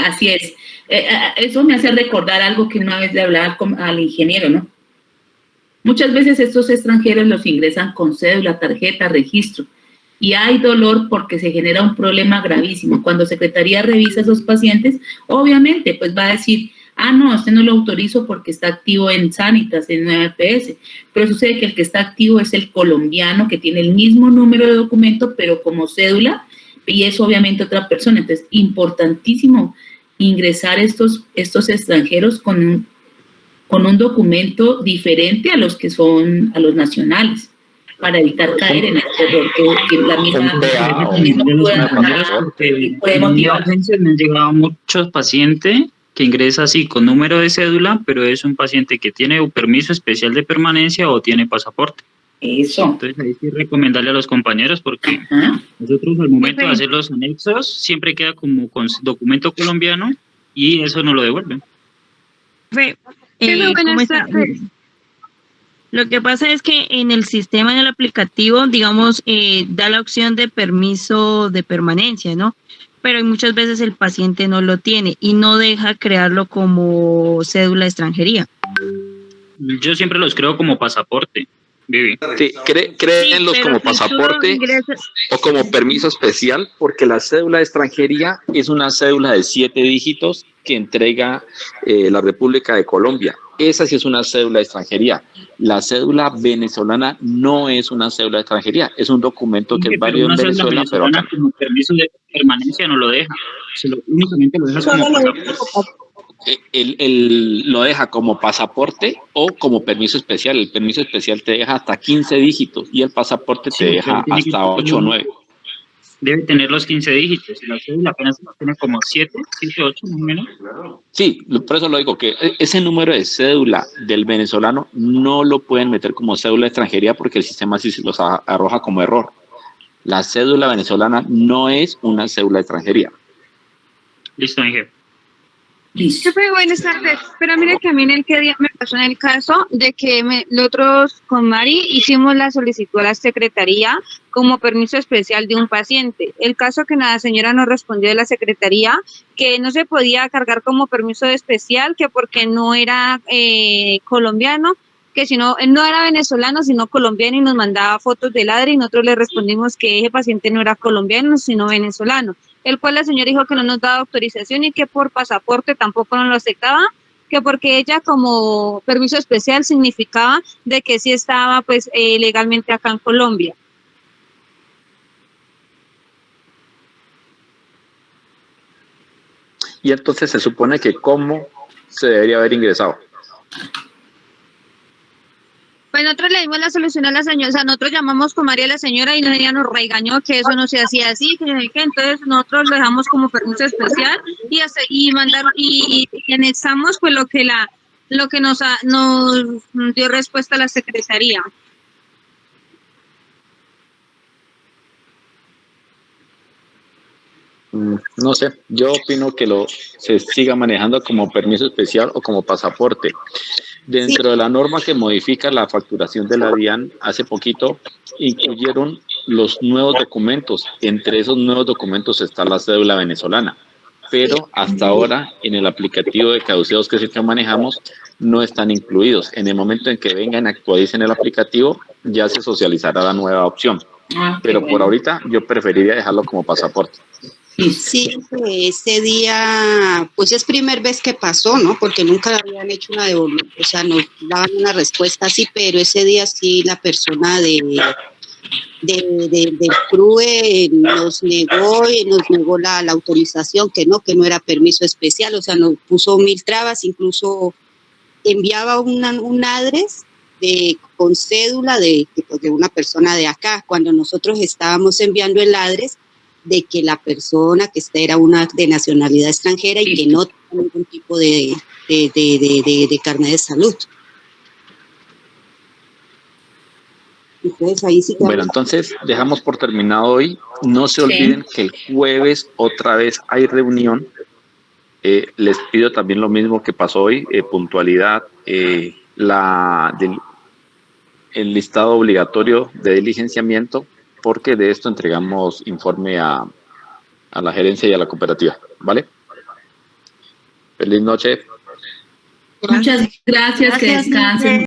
Así es. Eso me hace recordar algo que una vez le hablaba al ingeniero, ¿no? Muchas veces estos extranjeros los ingresan con cédula, tarjeta, registro, y hay dolor porque se genera un problema gravísimo. Cuando Secretaría revisa a esos pacientes, obviamente, pues va a decir, no, este no lo autorizo porque está activo en Sanitas, en 9PS, pero sucede que el que está activo es el colombiano que tiene el mismo número de documento, pero como cédula, y es obviamente otra persona. Entonces, importantísimo ingresar estos extranjeros con un documento diferente a los que son a los nacionales, para evitar caer en este error que la misma puede motivar. Me han llegado muchos pacientes que ingresa así con número de cédula, pero es un paciente que tiene un permiso especial de permanencia o tiene pasaporte. Eso. Entonces ahí sí recomendarle a los compañeros porque nosotros al momento de hacer los anexos siempre queda como con documento colombiano y eso no lo devuelven. ¿Cómo está? Lo que pasa es que en el sistema, en el aplicativo, digamos, da la opción de permiso de permanencia, ¿no? Pero muchas veces el paciente no lo tiene y no deja crearlo como cédula de extranjería. Yo siempre los creo como pasaporte, Vivi. Sí, créenlos como pasaporte o como permiso especial, porque la cédula de extranjería es una cédula de 7 dígitos que entrega la República de Colombia. Esa sí es una cédula de extranjería. La cédula venezolana no es una cédula de extranjería, es un documento que es válido en Venezuela, pero acá como permiso de permanencia no lo deja, únicamente lo deja como pasaporte. Lo deja como pasaporte o como permiso especial. El permiso especial te deja hasta 15 dígitos y el pasaporte te deja hasta 8 o 9. Debe tener los 15 dígitos y la cédula apenas tiene como 7, 8 más o menos. Sí, por eso lo digo, que ese número de cédula del venezolano no lo pueden meter como cédula de extranjería porque el sistema sí los arroja como error. La cédula venezolana no es una cédula de extranjería. Listo, Ángel. Jefe, buenas tardes. Pero mire que a mí me pasó en el caso de que nosotros con Mari hicimos la solicitud a la secretaría como permiso especial de un paciente. El caso que la señora nos respondió de la secretaría que no se podía cargar como permiso especial, que porque no era colombiano, que si no, él no era venezolano, sino colombiano y nos mandaba fotos del ADRE y nosotros le respondimos que ese paciente no era colombiano, sino venezolano. El cual la señora dijo que no nos daba autorización y que por pasaporte tampoco nos lo aceptaba, que porque ella como permiso especial significaba de que sí estaba pues legalmente acá en Colombia. Y entonces se supone que cómo se debería haber ingresado. Pues nosotros le dimos la solución a la señora, o sea, nosotros llamamos con María a la señora y ella nos regañó que eso no se hacía así, que entonces nosotros lo dejamos como permiso especial y mandaron y anexamos pues lo que nos dio respuesta a la secretaría. No sé, yo opino que se siga manejando como permiso especial o como pasaporte. Dentro de la norma que modifica la facturación de la DIAN, hace poquito incluyeron los nuevos documentos. Entre esos nuevos documentos está la cédula venezolana, pero hasta ahora en el aplicativo de caduceos que es el que manejamos no están incluidos. En el momento en que vengan y actualicen el aplicativo, ya se socializará la nueva opción. Pero por ahorita yo preferiría dejarlo como pasaporte. Sí, ese día, pues es primera vez que pasó, ¿no? Porque nunca habían hecho una devolución, o sea, nos daban una respuesta así, pero ese día sí la persona del CRUE nos negó la autorización, que no era permiso especial, o sea, nos puso 1000 trabas, incluso enviaba un adres con cédula de una persona de acá, cuando nosotros estábamos enviando el adres de que la persona que era una de nacionalidad extranjera y que no tenía ningún tipo de carnet de salud. Entonces, ahí sí que bueno, entonces dejamos por terminado hoy. No se olviden que el jueves otra vez hay reunión. Les pido también lo mismo que pasó hoy, puntualidad, el listado obligatorio de diligenciamiento, porque de esto entregamos informe a la gerencia y a la cooperativa, ¿vale? Feliz noche. Muchas gracias, que descansen.